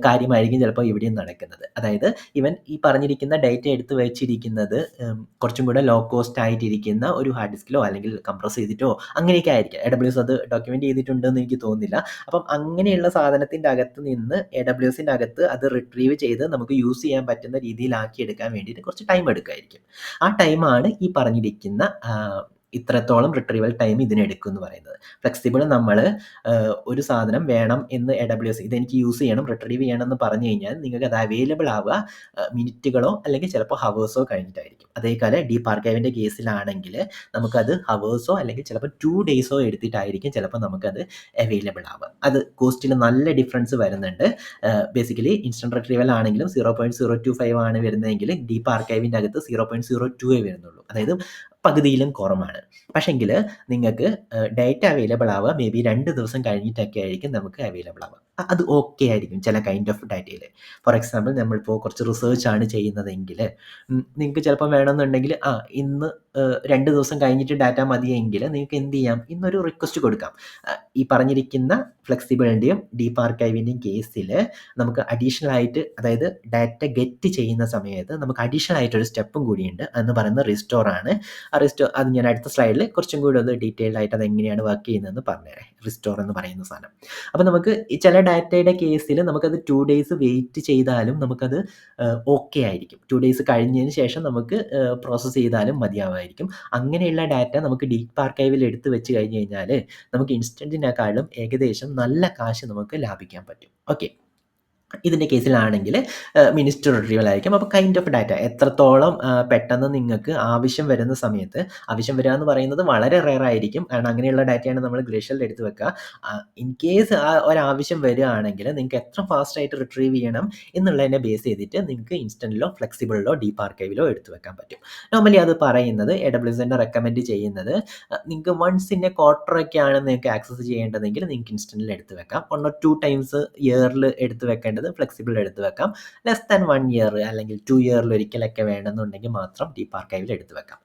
കാര്യമായിരിക്കും ചിലപ്പോൾ ഇവിടെയും നടക്കുന്നത്. അതായത് ഇവൻ ഈ പറഞ്ഞിരിക്കുന്ന ഡേറ്റ എടുത്ത് വെച്ചിരിക്കുന്നത് കുറച്ചും കൂടെ ലോ കോസ്റ്റ് ആയിട്ടിരിക്കുന്ന ഒരു ഹാർഡ് ഡിസ്കിലോ അല്ലെങ്കിൽ കംപ്രസ് ചെയ്തിട്ടോ അങ്ങനെയൊക്കെ ആയിരിക്കും. AWS അത് ഡോക്യുമെന്റ് ചെയ്തിട്ടുണ്ടെന്ന് എനിക്ക് തോന്നുന്നില്ല. അപ്പം അങ്ങനെയുള്ള സാധനത്തിൻ്റെ അകത്ത് നിന്ന് AWSൻ്റെ അകത്ത് അത് റിട്രീവ് ചെയ്ത് നമുക്ക് യൂസ് ചെയ്യാൻ പറ്റുന്ന രീതിയിലാക്കി എടുക്കാൻ വേണ്ടിയിട്ട് കുറച്ച് ടൈം എടുക്കുമായിരിക്കും. ആ ടൈമാണ് ഈ പറഞ്ഞിരിക്കുന്ന ഇത്രത്തോളം റിട്രീവൽ ടൈം ഇതിനെടുക്കും എന്ന് പറയുന്നത്. ഫ്ലെക്സിബിൾ നമ്മള് ഒരു സാധനം വേണം എന്ന് AWS ഇതെനിക്ക് യൂസ് ചെയ്യണം, റിട്രീവ് ചെയ്യണം എന്ന് പറഞ്ഞു കഴിഞ്ഞാൽ നിങ്ങൾക്ക് അത് അവൈലബിൾ ആവുക മിനിറ്റുകളോ അല്ലെങ്കിൽ ചിലപ്പോൾ ഹവേഴ്സോ കഴിഞ്ഞിട്ടായിരിക്കും. അതേക്കാലം ഡീപ്പ് ആർക്കൈവിൻ്റെ കേസിലാണെങ്കിൽ നമുക്കത് ഹവേഴ്സോ അല്ലെങ്കിൽ ചിലപ്പോൾ 2 ഡേയ്സോ എടുത്തിട്ടായിരിക്കും ചിലപ്പോൾ നമുക്കത് അവൈലബിൾ ആവുക. അത് കോസ്റ്റിൽ നല്ല ഡിഫറൻസ് വരുന്നുണ്ട്. ബേസിക്കലി ഇൻസ്റ്റന്റ് റിട്രീവൽ ആണെങ്കിലും 0.025 ആണ് വരുന്നതെങ്കിൽ ഡീപ്പ് ആർക്കൈവിൻ്റെ അകത്ത് 0.02 വരുന്നുള്ളൂ. അതായത് പകുതിയിലും കുറവാണ്. പക്ഷെങ്കിൽ നിങ്ങൾക്ക് ഡേറ്റ അവൈലബിൾ ആവുക മേ ബി 2 ദിവസം കഴിഞ്ഞിട്ടൊക്കെ ആയിരിക്കും നമുക്ക് അവൈലബിൾ ആവുക. അത് ഓക്കെ ആയിരിക്കും ചില കൈൻഡ് ഓഫ് ഡാറ്റയിൽ. ഫോർ എക്സാമ്പിൾ നമ്മളിപ്പോൾ കുറച്ച് റിസർച്ചാണ് ചെയ്യുന്നതെങ്കിൽ നിങ്ങൾക്ക് ചിലപ്പോൾ വേണമെന്നുണ്ടെങ്കിൽ ഇന്ന് 2 ദിവസം കഴിഞ്ഞിട്ട് ഡാറ്റ മതിയെങ്കിൽ നിങ്ങൾക്ക് എന്ത് ചെയ്യാം, ഇന്നൊരു റിക്വസ്റ്റ് കൊടുക്കാം. ഈ പറഞ്ഞിരിക്കുന്ന ഫ്ലെക്സിബിളിൻ്റെയും ഡീപ്പ് ആർക്കൈവിൻ്റെയും കേസിൽ നമുക്ക് അഡീഷണൽ ആയിട്ട്, അതായത് ഡാറ്റ ഗെറ്റ് ചെയ്യുന്ന സമയത്ത് നമുക്ക് അഡീഷണൽ ആയിട്ടൊരു സ്റ്റെപ്പും കൂടിയുണ്ട്. എന്ന് പറയുന്നത് റിസ്റ്റോർ ആണ്. ആ റിസ്റ്റോർ അത് ഞാൻ അടുത്ത സ്ലൈഡിൽ കുറച്ചും കൂടി ഒന്ന് ഡീറ്റെയിൽഡ് ആയിട്ട് അത് എങ്ങനെയാണ് വർക്ക് ചെയ്യുന്നതെന്ന് പറഞ്ഞുതരാം. റിസ്റ്റോർ എന്ന് പറയുന്ന സാധനം. അപ്പോൾ നമുക്ക് ഈ ചില ഡാറ്റയുടെ കേസിൽ നമുക്കത് 2 ഡേയ്സ് വെയിറ്റ് ചെയ്താലും നമുക്കത് ഓക്കെ ആയിരിക്കും. 2 ഡേയ്സ് കഴിഞ്ഞതിന് ശേഷം നമുക്ക് പ്രോസസ്സ് ചെയ്താലും മതിയാവുമായിരിക്കും. അങ്ങനെയുള്ള ഡാറ്റ നമുക്ക് ഡീപ്പ് ആർക്കൈവിൽ എടുത്ത് വെച്ച് കഴിഞ്ഞ് കഴിഞ്ഞാൽ നമുക്ക് ഇൻസ്റ്റന്റിനെക്കാളും ഏകദേശം നല്ല കാശ് നമുക്ക് ലാഭിക്കാൻ പറ്റും. ഓക്കെ. ഇതിൻ്റെ കേസിലാണെങ്കിൽ മിനിറ്റ് റിട്രീവൽ ആയിരിക്കും. അപ്പോൾ കൈൻഡ് ഓഫ് ഡാറ്റ എത്രത്തോളം പെട്ടെന്ന് നിങ്ങൾക്ക് ആവശ്യം വരുന്ന സമയത്ത്, ആവശ്യം വരിക എന്ന് പറയുന്നത് വളരെ റെയർ ആയിരിക്കും. കാരണം അങ്ങനെയുള്ള ഡാറ്റയാണ് നമ്മൾ ഗ്ലേഷ്യറിൽ എടുത്ത് വെക്കുക. ഇൻ കേസ് ഒരാവശ്യം വരികയാണെങ്കിൽ നിങ്ങൾക്ക് എത്ര ഫാസ്റ്റായിട്ട് റിട്രീവ് ചെയ്യണം എന്നുള്ളതിനെ ബേസ് ചെയ്തിട്ട് നിങ്ങൾക്ക് ഇൻസ്റ്റന്റിലോ ഫ്ലെക്സിബിളിലോ ഡീപ്പ് ആർക്കൈവിലോ എടുത്ത് വെക്കാൻ പറ്റും. നോർമലി അത് പറയുന്നത് AWS തന്നെ റെക്കമെൻഡ് ചെയ്യുന്നത് നിങ്ങൾക്ക് വൺസ് ഇൻ എ ക്വാർട്ടറൊക്കെയാണ് നിങ്ങൾക്ക് ആക്സസ് ചെയ്യേണ്ടതെങ്കിൽ നിങ്ങൾക്ക് ഇൻസ്റ്റന്റിൽ എടുത്ത് വെക്കാം. 1 or 2 ടൈംസ് ഇയറിൽ എടുത്ത് വെക്കേണ്ടത് ഫ്ലെക്സിബിൾ എടുത്ത് വെക്കാം. ലെസ് ദാൻ 1 ഇയർ അല്ലെങ്കിൽ 2 ഇയറിൽ ഒരിക്കലൊക്കെ വേണമെന്നുണ്ടെങ്കിൽ മാത്രം ഡീപ്പ് ആർക്കൈവിൽ എടുത്ത് വെക്കാം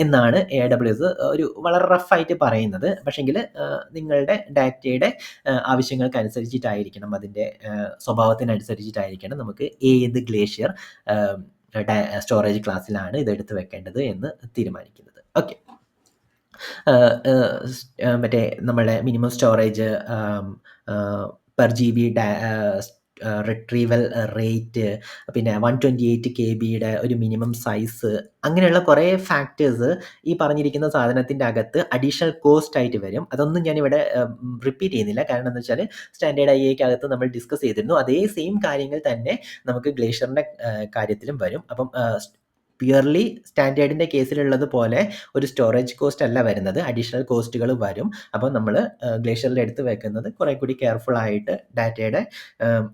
എന്നാണ് AWS ഒരു വളരെ റഫായിട്ട് പറയുന്നത്. പക്ഷെങ്കിൽ നിങ്ങളുടെ ഡാറ്റയുടെ ആവശ്യങ്ങൾക്കനുസരിച്ചിട്ടായിരിക്കണം, അതിൻ്റെ സ്വഭാവത്തിനനുസരിച്ചിട്ടായിരിക്കണം നമുക്ക് ഏത് ഗ്ലേഷ്യർ സ്റ്റോറേജ് ക്ലാസ്സിലാണ് ഇത് എടുത്ത് വെക്കേണ്ടത് എന്ന് തീരുമാനിക്കുന്നത്. ഓക്കെ. മറ്റേ നമ്മളുടെ minimum storage per GB retrieval rate, പിന്നെ 128 KBയുടെ ഒരു മിനിമം സൈസ്, അങ്ങനെയുള്ള കുറേ ഫാക്ടേഴ്സ് ഈ പറഞ്ഞിരിക്കുന്ന സാധനത്തിൻ്റെ അകത്ത് അഡീഷണൽ കോസ്റ്റ് ആയിട്ട് വരും. അതൊന്നും ഞാനിവിടെ റിപ്പീറ്റ് ചെയ്യുന്നില്ല. കാരണം എന്താ വെച്ചാൽ സ്റ്റാൻഡേർഡ് IAക്കകത്ത് നമ്മൾ ഡിസ്കസ് ചെയ്തിരുന്നു. അതേ സെയിം കാര്യങ്ങൾ തന്നെ നമുക്ക് ഗ്ലേഷ്യറിൻ്റെ കാര്യത്തിലും വരും. അപ്പം പ്യുവർലി സ്റ്റാൻഡേർഡിൻ്റെ കേസിലുള്ളത് പോലെ ഒരു സ്റ്റോറേജ് കോസ്റ്റ് അല്ല വരുന്നത്, അഡീഷണൽ കോസ്റ്റുകൾ വരും. അപ്പോൾ നമ്മൾ ഗ്ലേഷ്യറിൽ എടുത്ത് വെക്കുന്നത് കുറേ കൂടി കെയർഫുൾ ആയിട്ട് ഡാറ്റയുടെ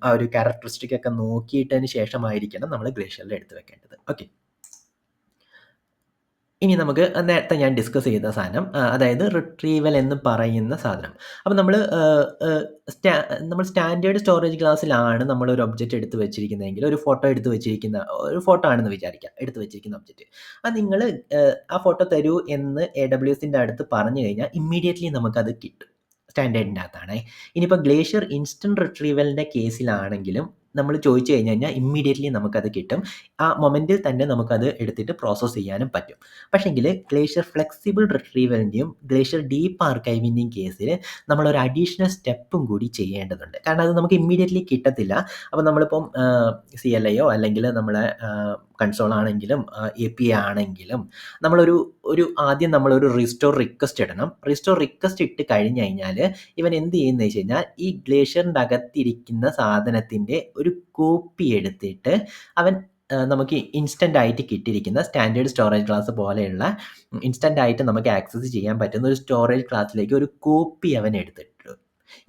ആ ഒരു ക്യാരക്ടറിസ്റ്റിക് ഒക്കെ നോക്കിയിട്ടതിന് ശേഷമായിരിക്കണം നമ്മൾ ഗ്ലേഷ്യറിൽ എടുത്ത് വെക്കേണ്ടത്. ഓക്കെ. ഇനി നമുക്ക് നേരത്തെ ഞാൻ ഡിസ്കസ് ചെയ്ത സാധനം അതായത് റിട്രീവൽ എന്ന് പറയുന്ന സാധനം. അപ്പോൾ നമ്മൾ സ്റ്റാൻഡേർഡ് സ്റ്റോറേജ് ക്ലാസ്സിലാണ് നമ്മളൊരു ഒബ്ജക്റ്റ് എടുത്ത് വെച്ചിരിക്കുന്നതെങ്കിൽ ഒരു ഫോട്ടോ എടുത്ത് വെച്ചിരിക്കുന്ന ഒരു ഫോട്ടോ ആണെന്ന് വിചാരിക്കാം. എടുത്ത് വെച്ചിരിക്കുന്ന ഒബ്ജക്റ്റ്. അത് നിങ്ങൾ ആ ഫോട്ടോ തരൂ എന്ന് AWSന്റെ അടുത്ത് പറഞ്ഞു കഴിഞ്ഞാൽ ഇമ്മീഡിയേറ്റ്ലി നമുക്കത് കിട്ടും. സ്റ്റാൻഡേർഡിൻ്റെ അകത്താണേ. ഇനിയിപ്പോൾ ഗ്ലേഷ്യർ ഇൻസ്റ്റൻറ്റ് റിട്രീവലിൻ്റെ കേസിലാണെങ്കിലും നമ്മൾ ചോദിച്ചു കഴിഞ്ഞാൽ ഇമ്മീഡിയേറ്റ്ലി നമുക്കത് കിട്ടും. ആ മൊമെൻറ്റിൽ തന്നെ നമുക്കത് എടുത്തിട്ട് പ്രോസസ്സ് ചെയ്യാനും പറ്റും. പക്ഷേങ്കിൽ ഗ്ലേഷ്യർ ഫ്ലെക്സിബിൾ റിട്രീവലിൻ്റെയും ഗ്ലേഷ്യർ ഡീപ്പ് ആർക്കൈവിൻ്റെയും കേസിൽ നമ്മളൊരു അഡീഷണൽ സ്റ്റെപ്പും കൂടി ചെയ്യേണ്ടതുണ്ട്. കാരണം അത് നമുക്ക് ഇമ്മീഡിയറ്റ്ലി കിട്ടത്തില്ല. അപ്പോൾ നമ്മളിപ്പം CLIയോ അല്ലെങ്കിൽ നമ്മളെ കൺസോൾ ആണെങ്കിലും API ആണെങ്കിലും ആദ്യം നമ്മളൊരു റിസ്റ്റോർ റിക്വസ്റ്റ് ഇടണം. റിസ്റ്റോർ റിക്വസ്റ്റ് ഇട്ട് കഴിഞ്ഞ് കഴിഞ്ഞാൽ ഇവൻ എന്ത് ചെയ്യുന്നത് വെച്ച് കഴിഞ്ഞാൽ ഈ ഗ്ലേഷ്യറിൻ്റെ അകത്തിരിക്കുന്ന സാധനത്തിൻ്റെ ഒരു കോപ്പി എടുത്തിട്ട് അവൻ നമുക്ക് ഇൻസ്റ്റൻ്റ് ആയിട്ട് കിട്ടിയിരിക്കുന്ന സ്റ്റാൻഡേർഡ് സ്റ്റോറേജ് ക്ലാസ് പോലെയുള്ള ഇൻസ്റ്റൻ്റ് ആയിട്ട് നമുക്ക് ആക്സസ് ചെയ്യാൻ പറ്റുന്ന ഒരു സ്റ്റോറേജ് ക്ലാസ്സിലേക്ക് ഒരു കോപ്പി അവൻ എടുത്തിട്ടു.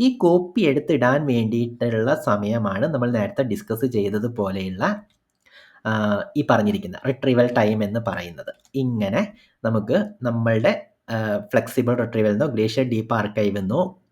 ഈ കോപ്പി എടുത്തിടാൻ വേണ്ടിയിട്ടുള്ള സമയമാണ് നമ്മൾ നേരത്തെ ഡിസ്കസ് ചെയ്തതുപോലെയുള്ള ഈ പറഞ്ഞിരിക്കുന്ന റിട്രീവൽ ടൈം എന്ന് പറയുന്നത്. ഇങ്ങനെ നമുക്ക് നമ്മളുടെ flexible retrieval glacier deep archive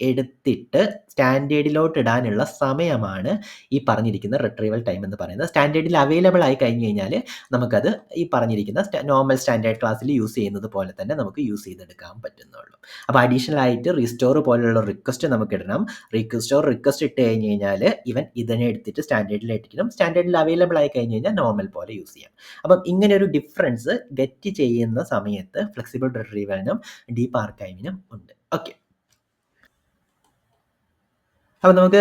എടുത്തിട്ട് സ്റ്റാൻഡേർഡിലോട്ട് ഇടാനുള്ള സമയമാണ് ഈ പറഞ്ഞിരിക്കുന്ന റിട്രീവൽ ടൈം എന്ന് പറയുന്നത്. സ്റ്റാൻഡേർഡിൽ അവൈലബിൾ ആയി കഴിഞ്ഞ് കഴിഞ്ഞാൽ നമുക്കത് ഈ പറഞ്ഞിരിക്കുന്ന നോർമൽ സ്റ്റാൻഡേർഡ് ക്ലാസ്സിൽ യൂസ് ചെയ്യുന്നത് പോലെ തന്നെ നമുക്ക് യൂസ് ചെയ്തെടുക്കാൻ പറ്റുന്നുള്ളൂ. അപ്പോൾ അഡീഷണൽ ആയിട്ട് റിസ്റ്റോർ പോലെയുള്ള റിക്വസ്റ്റ് നമുക്ക് ഇടണം. റിക്വസ്റ്റ് ഇട്ട് കഴിഞ്ഞ് കഴിഞ്ഞാൽ ഇവൻ ഇതിനെ എടുത്തിട്ട് സ്റ്റാൻഡേർഡിൽ ഇട്ടിരിക്കണം. സ്റ്റാൻഡേർഡിൽ അവൈലബിൾ ആയി കഴിഞ്ഞ് കഴിഞ്ഞാൽ നോർമൽ പോലെ യൂസ് ചെയ്യാം. അപ്പം ഇങ്ങനെ ഒരു ഡിഫറൻസ് ഗെറ്റ് ചെയ്യുന്ന സമയത്ത് ഫ്ലെക്സിബിൾ റിട്രീവലിനും ഡീപ്പ് ആർക്കൈവിനും ഉണ്ട്. ഓക്കെ, അപ്പോൾ നമുക്ക്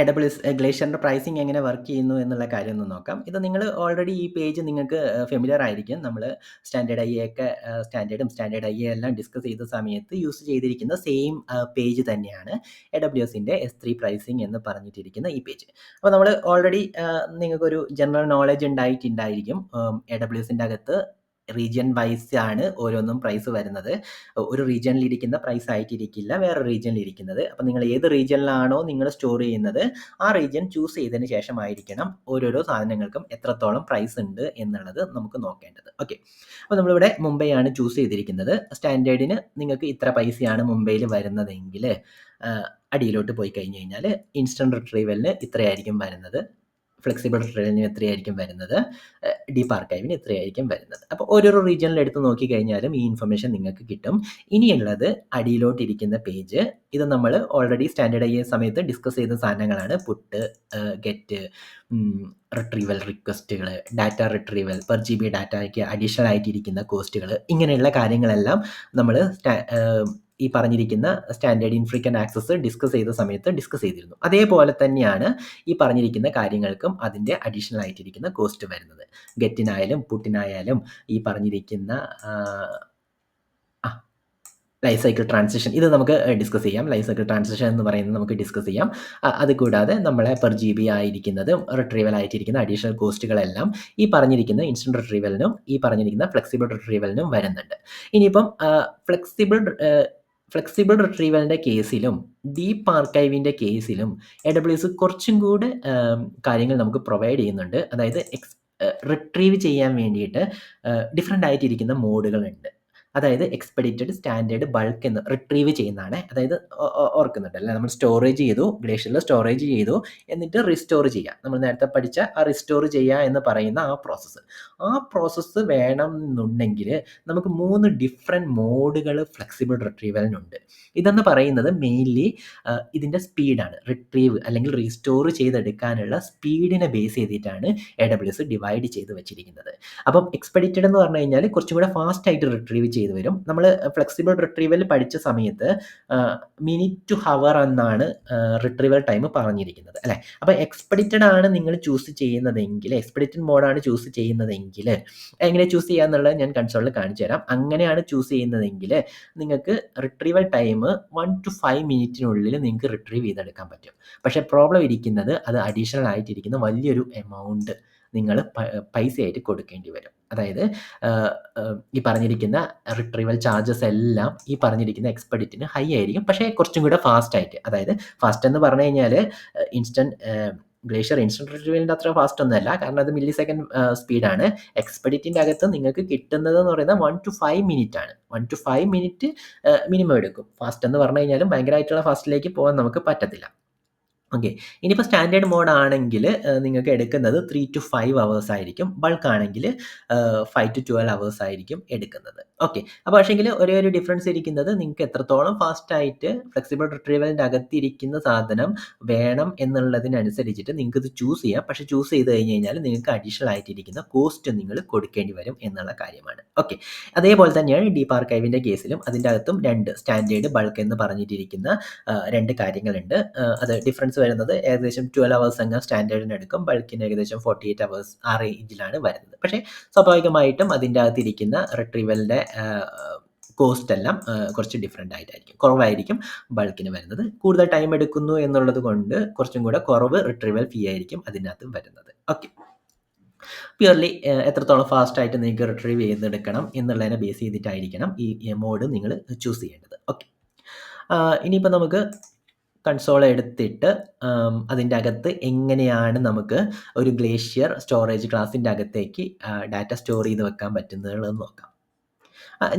AWS ഗ്ലേഷ്യറിൻ്റെ പ്രൈസിങ് എങ്ങനെ വർക്ക് ചെയ്യുന്നു എന്നുള്ള കാര്യം ഒന്ന് നോക്കാം. ഇത് നിങ്ങൾ ഓൾറെഡി ഈ പേജ് നിങ്ങൾക്ക് ഫെമിലിയർ ആയിരിക്കും. നമ്മൾ സ്റ്റാൻഡേർഡ് സ്റ്റാൻഡേർഡ് IE എല്ലാം ഡിസ്കസ് ചെയ്ത സമയത്ത് യൂസ് ചെയ്തിരിക്കുന്ന സെയിം പേജ് തന്നെയാണ് AWSൻ്റെ S3 പ്രൈസിങ് എന്ന് പറഞ്ഞിട്ടിരിക്കുന്ന ഈ പേജ്. അപ്പോൾ നമ്മൾ ഓൾറെഡി നിങ്ങൾക്കൊരു ജനറൽ നോളജ് ഉണ്ടായിട്ടുണ്ടായിരിക്കും. AWSൻ്റെ അകത്ത് റീജിയൻ വൈസ് ആണ് ഓരോന്നും പ്രൈസ് വരുന്നത്. ഒരു റീജിയനിൽ ഇരിക്കുന്ന പ്രൈസ് ആയിട്ടിരിക്കില്ല വേറെ റീജിയനിൽ ഇരിക്കുന്നത്. അപ്പോൾ നിങ്ങൾ ഏത് റീജിയനിലാണോ നിങ്ങൾ സ്റ്റോർ ചെയ്യുന്നത് ആ റീജിയൻ ചൂസ് ചെയ്തതിന് ശേഷമായിരിക്കണം ഓരോരോ സാധനങ്ങൾക്കും എത്രത്തോളം പ്രൈസ് ഉണ്ട് എന്നുള്ളത് നമുക്ക് നോക്കേണ്ടത്. ഓക്കെ, അപ്പോൾ നമ്മളിവിടെ മുംബൈ ആണ് ചൂസ് ചെയ്തിരിക്കുന്നത്. സ്റ്റാൻഡേർഡിന് നിങ്ങൾക്ക് ഇത്ര പൈസയാണ് മുംബൈയിൽ വരുന്നതെങ്കിൽ അടിയിലോട്ട് പോയി കഴിഞ്ഞ് കഴിഞ്ഞാൽ ഇൻസ്റ്റൻറ്റ് റിട്രീവലിന് ഇത്രയായിരിക്കും വരുന്നത്, ഫ്ലെക്സിബിൾ റിട്രീവലിന് എത്രയായിരിക്കും വരുന്നത്, ഡീപ്പ് ആർക്കൈവിന് എത്രയായിരിക്കും വരുന്നത്. അപ്പോൾ ഓരോരോ റീജിയനിൽ എടുത്ത് നോക്കിക്കഴിഞ്ഞാലും ഈ ഇൻഫർമേഷൻ നിങ്ങൾക്ക് കിട്ടും. ഇനിയുള്ളത് അടിയിലോട്ടിരിക്കുന്ന പേജ്. ഇത് നമ്മൾ ഓൾറെഡി സ്റ്റാൻഡേർഡ് IE സമയത്ത് ഡിസ്കസ് ചെയ്ത സാധനങ്ങളാണ്. പുട്ട്, ഗെറ്റ്, റിട്രീവൽ റിക്വസ്റ്റുകൾ, ഡാറ്റ റിട്രീവൽ, പെർ GB ഡാറ്റയ്ക്ക് അഡീഷണൽ ആയിട്ടിരിക്കുന്ന കോസ്റ്റുകൾ, ഇങ്ങനെയുള്ള കാര്യങ്ങളെല്ലാം നമ്മൾ ഈ പറഞ്ഞിരിക്കുന്ന സ്റ്റാൻഡേർഡ് ഇൻഫ്രീക്വൻ്റ് ആക്സസ് ഡിസ്കസ് ചെയ്ത സമയത്ത് ഡിസ്കസ് ചെയ്തിരുന്നു. അതേപോലെ തന്നെയാണ് ഈ പറഞ്ഞിരിക്കുന്ന കാര്യങ്ങൾക്കും അതിൻ്റെ അഡീഷണൽ ആയിട്ടിരിക്കുന്ന കോസ്റ്റ് വരുന്നത്. ഗെറ്റിനായാലും പുട്ടിനായാലും ഈ പറഞ്ഞിരിക്കുന്ന ലൈഫ് സൈക്കിൾ ട്രാൻസിഷൻ ഇത് നമുക്ക് ഡിസ്കസ് ചെയ്യാം. ലൈഫ് സൈക്കിൾ ട്രാൻസിഷൻ എന്ന് പറയുന്നത് നമുക്ക് ഡിസ്കസ് ചെയ്യാം. അതുകൂടാതെ നമ്മളെ പെർ GB ആയിരിക്കുന്നതും റിട്രീവൽ ആയിട്ടിരിക്കുന്ന അഡീഷണൽ കോസ്റ്റുകളെല്ലാം ഈ പറഞ്ഞിരിക്കുന്ന ഇൻസ്റ്റൻറ്റ് റിട്രീവലിനും ഈ പറഞ്ഞിരിക്കുന്ന ഫ്ലെക്സിബിൾ റിട്രീവലിനും വരുന്നുണ്ട്. ഇനിയിപ്പം ഫ്ലെക്സിബിൾ റിട്രീവലിൻ്റെ കേസിലും ഡീപ്പ് ആർക്കൈവിൻ്റെ കേസിലും AWS കുറച്ചും കൂടെ കാര്യങ്ങൾ നമുക്ക് പ്രൊവൈഡ് ചെയ്യുന്നുണ്ട്. അതായത് റിട്രീവ് ചെയ്യാൻ വേണ്ടിയിട്ട് ഡിഫറെൻ്റ് ആയിട്ടിരിക്കുന്ന മോഡുകളുണ്ട്. അതായത് എക്സ്പെഡിറ്റഡ്, സ്റ്റാൻഡേർഡ്, ബൾക്ക് എന്ന് റിട്രീവ് ചെയ്യുന്നതാണ്. അതായത് ഓർക്കുന്നുണ്ടല്ലേ, നമ്മൾ സ്റ്റോറേജ് ചെയ്തു, ഗ്ലേഷ്യറിൽ സ്റ്റോറേജ് ചെയ്തു, എന്നിട്ട് റിസ്റ്റോർ ചെയ്യുക. നമ്മൾ നേരത്തെ പഠിച്ച ആ റിസ്റ്റോർ ചെയ്യുക എന്ന് പറയുന്ന ആ പ്രോസസ്സ് വേണം എന്നുണ്ടെങ്കിൽ നമുക്ക് 3 ഡിഫറെൻറ്റ് മോഡുകൾ ഫ്ലെക്സിബിൾ റിട്രീവലിനുണ്ട്. ഇതെന്ന് പറയുന്നത് മെയിൻലി ഇതിൻ്റെ സ്പീഡാണ്. റിട്രീവ് അല്ലെങ്കിൽ റീസ്റ്റോർ ചെയ്തെടുക്കാനുള്ള സ്പീഡിനെ ബേസ് ചെയ്തിട്ടാണ് AWS ഡിവൈഡ് ചെയ്ത് വെച്ചിരിക്കുന്നത്. അപ്പം എക്സ്പെഡിറ്റഡ് എന്ന് പറഞ്ഞു കഴിഞ്ഞാൽ കുറച്ചും കൂടെ ഫാസ്റ്റായിട്ട് റിട്രീവ് ചെയ്ത് വരും. നമ്മൾ ഫ്ലെക്സിബിൾ റിട്രീവൽ പഠിച്ച സമയത്ത് മിനിറ്റ് ടു ഹവർ എന്നാണ് റിട്രീവൽ ടൈം പറഞ്ഞിരിക്കുന്നത് അല്ലേ. അപ്പോൾ എക്സ്പെഡിറ്റഡ് ആണ് നിങ്ങൾ ചൂസ് ചെയ്യുന്നതെങ്കിൽ, എക്സ്പെഡിറ്റഡ് മോഡാണ് ചൂസ് ചെയ്യുന്നതെങ്കിൽ എങ്ങനെ ചൂസ് ചെയ്യാന്നുള്ളത് ഞാൻ കൺസോളിൽ കാണിച്ചു തരാം. അങ്ങനെയാണ് ചൂസ് ചെയ്യുന്നതെങ്കിൽ നിങ്ങൾക്ക് റിട്രീവൽ ടൈം 1 to 5 മിനിറ്റിനുള്ളിൽ നിങ്ങൾക്ക് റിട്രീവ് ചെയ്തെടുക്കാൻ പറ്റും. പക്ഷേ പ്രോബ്ലം ഇരിക്കുന്നത് അത് അഡീഷണൽ ആയിട്ടിരിക്കുന്ന വലിയൊരു എമൗണ്ട് നിങ്ങൾ പൈസയായിട്ട് കൊടുക്കേണ്ടി വരും. അതായത് ഈ പറഞ്ഞിരിക്കുന്ന റിട്രീവൽ ചാർജസ് എല്ലാം ഈ പറഞ്ഞിരിക്കുന്ന എക്സ്പെഡിറ്റിന് ഹൈ ആയിരിക്കും, പക്ഷേ കുറച്ചും കൂടെ ഫാസ്റ്റ് ആയിട്ട്. അതായത് ഫാസ്റ്റ് എന്ന് പറഞ്ഞു കഴിഞ്ഞാൽ ഇൻസ്റ്റൻറ്റ് ഗ്ലേഷ്യർ ഇൻസ്റ്റന്റ് റിട്രീവലിൻ്റെ അത്ര ഫാസ്റ്റ് ഒന്നുമല്ല, കാരണം അത് മില്ലി സെക്കൻഡ് സ്പീഡാണ്. എക്സ്പെഡിറ്റിൻ്റെ അകത്ത് നിങ്ങൾക്ക് കിട്ടുന്നത് എന്ന് പറയുന്നത് 1 to 5 മിനിറ്റ് ആണ്. 1 to 5 മിനിറ്റ് മിനിമം എടുക്കും. ഫാസ്റ്റ് എന്ന് പറഞ്ഞു കഴിഞ്ഞാലും ഭയങ്കരമായിട്ടുള്ള ഫാസ്റ്റിലേക്ക് പോകാൻ നമുക്ക് പറ്റത്തില്ല. ഓക്കെ. ഇനിയിപ്പോൾ സ്റ്റാൻഡേർഡ് മോഡ് ആണെങ്കിൽ നിങ്ങൾക്ക് എടുക്കുന്നത് 3 to 5 അവേഴ്സ് ആയിരിക്കും. ബൾക്ക് ആണെങ്കിൽ 5 to 12 അവേഴ്സ് ആയിരിക്കും എടുക്കുന്നത്. ഓക്കെ. അപ്പോൾ പക്ഷേങ്കിൽ ഒരേ ഒരു ഡിഫറൻസ് ഇരിക്കുന്നത് നിങ്ങൾക്ക് എത്രത്തോളം ഫാസ്റ്റായിട്ട് ഫ്ലെക്സിബിൾ റിട്രീവലിൻ്റെ അകത്തിരിക്കുന്ന സാധനം വേണം എന്നുള്ളതിനനുസരിച്ചിട്ട് നിങ്ങൾക്ക് ഇത് ചൂസ് ചെയ്യാം. പക്ഷേ ചൂസ് ചെയ്ത് കഴിഞ്ഞ് കഴിഞ്ഞാൽ നിങ്ങൾക്ക് അഡീഷണൽ ആയിട്ടിരിക്കുന്ന കോസ്റ്റ് നിങ്ങൾ കൊടുക്കേണ്ടി വരും എന്നുള്ള കാര്യമാണ്. ഓക്കെ. അതേപോലെ തന്നെയാണ് ഡീപ്പ് ആർക്കൈവിൻ്റെ കേസിലും അതിൻ്റെ അകത്തും 2 സ്റ്റാൻഡേർഡ്, ബൾക്ക് എന്ന് പറഞ്ഞിട്ടിരിക്കുന്ന 2 കാര്യങ്ങളുണ്ട്. അത് ഡിഫറൻസ് വരുന്നത് ഏകദേശം 12 അവേഴ്സ് അങ്ങ് സ്റ്റാൻഡേർഡിന് എടുക്കും, ബൾക്കിന് ഏകദേശം 48 അവേഴ്സ് ആ റേഞ്ചിലാണ് വരുന്നത്. പക്ഷേ സ്വാഭാവികമായിട്ടും അതിൻ്റെ അകത്തിരിക്കുന്ന റിട്രീവലിൻ്റെ കോസ്റ്റ് എല്ലാം കുറച്ച് ഡിഫറെൻ്റ് ആയിട്ടായിരിക്കും, കുറവായിരിക്കും ബൾക്കിന് വരുന്നത്. കൂടുതൽ ടൈം എടുക്കുന്നു എന്നുള്ളത് കൊണ്ട് കുറച്ചും കൂടെ കുറവ് റിട്രീവൽ ഫീ ആയിരിക്കും അതിനകത്ത് വരുന്നത്. ഓക്കെ. പ്യുവർലി എത്രത്തോളം ഫാസ്റ്റായിട്ട് നിങ്ങൾക്ക് റിട്രീവ് ചെയ്തെടുക്കണം എന്നുള്ളതിനെ ബേസ് ചെയ്തിട്ടായിരിക്കണം ഈ മോഡ് നിങ്ങൾ ചൂസ് ചെയ്യേണ്ടത്. ഓക്കെ. ഇനിയിപ്പോൾ നമുക്ക് കൺസോൾ എടുത്തിട്ട് അതിൻ്റെ അകത്ത് എങ്ങനെയാണ് നമുക്ക് ഒരു ഗ്ലേഷ്യർ സ്റ്റോറേജ് ക്ലാസിൻ്റെ അകത്തേക്ക് ഡാറ്റ സ്റ്റോർ ചെയ്ത് വെക്കാൻ പറ്റുന്നതെന്ന് നോക്കാം.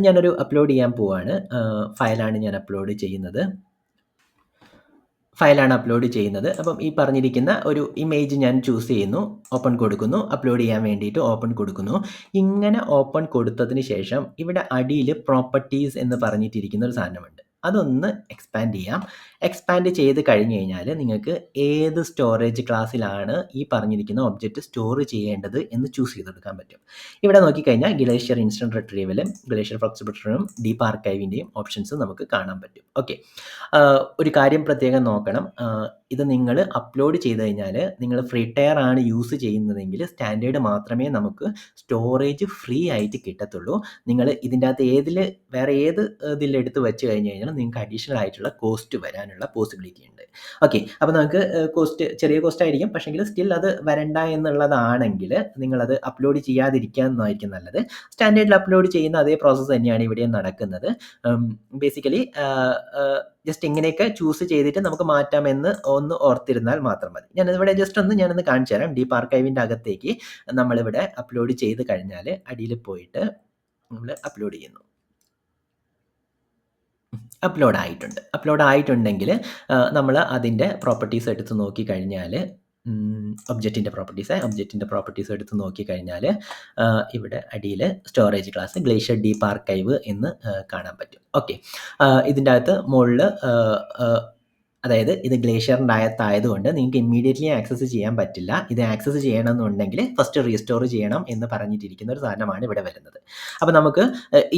ഞാനൊരു അപ്ലോഡ് ചെയ്യാൻ പോവാണ്. ഫയലാണ് ഞാൻ അപ്ലോഡ് ചെയ്യുന്നത്. അപ്പം ഈ പറഞ്ഞിരിക്കുന്ന ഒരു ഇമേജ് ഞാൻ ചൂസ് ചെയ്യുന്നു, ഓപ്പൺ കൊടുക്കുന്നു, അപ്ലോഡ് ചെയ്യാൻ വേണ്ടിയിട്ട് ഓപ്പൺ കൊടുക്കുന്നു. ഇങ്ങനെ ഓപ്പൺ കൊടുത്തതിന് ശേഷം ഇവിടെ അടിയിൽ പ്രോപ്പർട്ടീസ് എന്ന് പറഞ്ഞിട്ടിരിക്കുന്ന ഒരു സാധനമുണ്ട്. അതൊന്ന് എക്സ്പാൻഡ് ചെയ്യാം. എക്സ്പാൻഡ് ചെയ്ത് കഴിഞ്ഞ് കഴിഞ്ഞാൽ നിങ്ങൾക്ക് ഏത് സ്റ്റോറേജ് ക്ലാസ്സിലാണ് ഈ പറഞ്ഞിരിക്കുന്ന ഒബ്ജക്റ്റ് സ്റ്റോർ ചെയ്യേണ്ടത് എന്ന് ചൂസ് ചെയ്തെടുക്കാൻ പറ്റും. ഇവിടെ നോക്കിക്കഴിഞ്ഞാൽ ഗ്ലേഷ്യർ ഇൻസ്റ്റന്റ് റിട്രീവലും ഗ്ലേഷ്യർ ഫ്ലെക്സിബിൾ റിട്രീവലും ഡീപ്പ് ആർക്കൈവിൻ്റെയും ഓപ്ഷൻസ് നമുക്ക് കാണാൻ പറ്റും. ഓക്കെ. ഒരു കാര്യം പ്രത്യേകം നോക്കണം. ഇത് നിങ്ങൾ അപ്ലോഡ് ചെയ്ത് കഴിഞ്ഞാൽ നിങ്ങൾ ഫ്രീ ടയർ ആണ് യൂസ് ചെയ്യുന്നതെങ്കിൽ സ്റ്റാൻഡേർഡ് മാത്രമേ നമുക്ക് സ്റ്റോറേജ് ഫ്രീ ആയിട്ട് കിട്ടത്തുള്ളൂ. നിങ്ങൾ ഇതിൻ്റെ അകത്ത് വേറെ ഏത് ഇതിലെടുത്ത് വെച്ച് കഴിഞ്ഞ് കഴിഞ്ഞാൽ നിങ്ങൾക്ക് അഡീഷണൽ ആയിട്ടുള്ള കോസ്റ്റ് വരാനുള്ള പോസിബിലിറ്റി ഉണ്ട്. ഓക്കെ. അപ്പോൾ നമുക്ക് ചെറിയ കോസ്റ്റ് ആയിരിക്കും, പക്ഷേങ്കിൽ സ്റ്റിൽ അത് വരണ്ട എന്നുള്ളതാണെങ്കിൽ നിങ്ങളത് അപ്ലോഡ് ചെയ്യാതിരിക്കാമെന്നായിരിക്കും നല്ലത്. സ്റ്റാൻഡേർഡിൽ അപ്ലോഡ് ചെയ്യുന്ന അതേ പ്രോസസ്സ് തന്നെയാണ് ഇവിടെയും നടക്കുന്നത്. ബേസിക്കലി ജസ്റ്റ് ഇങ്ങനെയൊക്കെ ചൂസ് ചെയ്തിട്ട് നമുക്ക് മാറ്റാമെന്ന് ഒന്ന് ഓർത്തിരുന്നാൽ മാത്രം മതി. ഞാനിവിടെ ഞാനൊന്ന് കാണിച്ചു തരാം. ഡീപ്പ് ആർക്കൈവിൻ്റെ അകത്തേക്ക് നമ്മളിവിടെ അപ്ലോഡ് ചെയ്ത് കഴിഞ്ഞാൽ അടിയിൽ പോയിട്ട് നമ്മൾ അപ്ലോഡ് ചെയ്യുന്നു. അപ്ലോഡ് ആയിട്ടുണ്ടെങ്കിൽ നമ്മൾ അതിൻ്റെ പ്രോപ്പർട്ടീസ് എടുത്ത് നോക്കിക്കഴിഞ്ഞാൽ ഒബ്ജക്റ്റിൻ്റെ പ്രോപ്പർട്ടീസ് എടുത്ത് നോക്കിക്കഴിഞ്ഞാൽ ഇവിടെ അടിയിൽ storage class glacier deep archive എന്ന് കാണാൻ പറ്റും. ഓക്കെ. ഇതിൻ്റെ അകത്ത് മുകളിൽ അതായത് ഇത് ഗ്ലേഷ്യറിൻ്റെ അകത്തായതുകൊണ്ട് നിങ്ങൾക്ക് ഇമ്മീഡിയറ്റ്ലി ആക്സസ് ചെയ്യാൻ പറ്റില്ല. ഇത് ആക്സസ് ചെയ്യണമെന്നുണ്ടെങ്കിൽ ഫസ്റ്റ് റീസ്റ്റോർ ചെയ്യണം എന്ന് പറഞ്ഞിട്ടിരിക്കുന്ന ഒരു സാധനമാണ് ഇവിടെ വരുന്നത്. അപ്പോൾ നമുക്ക്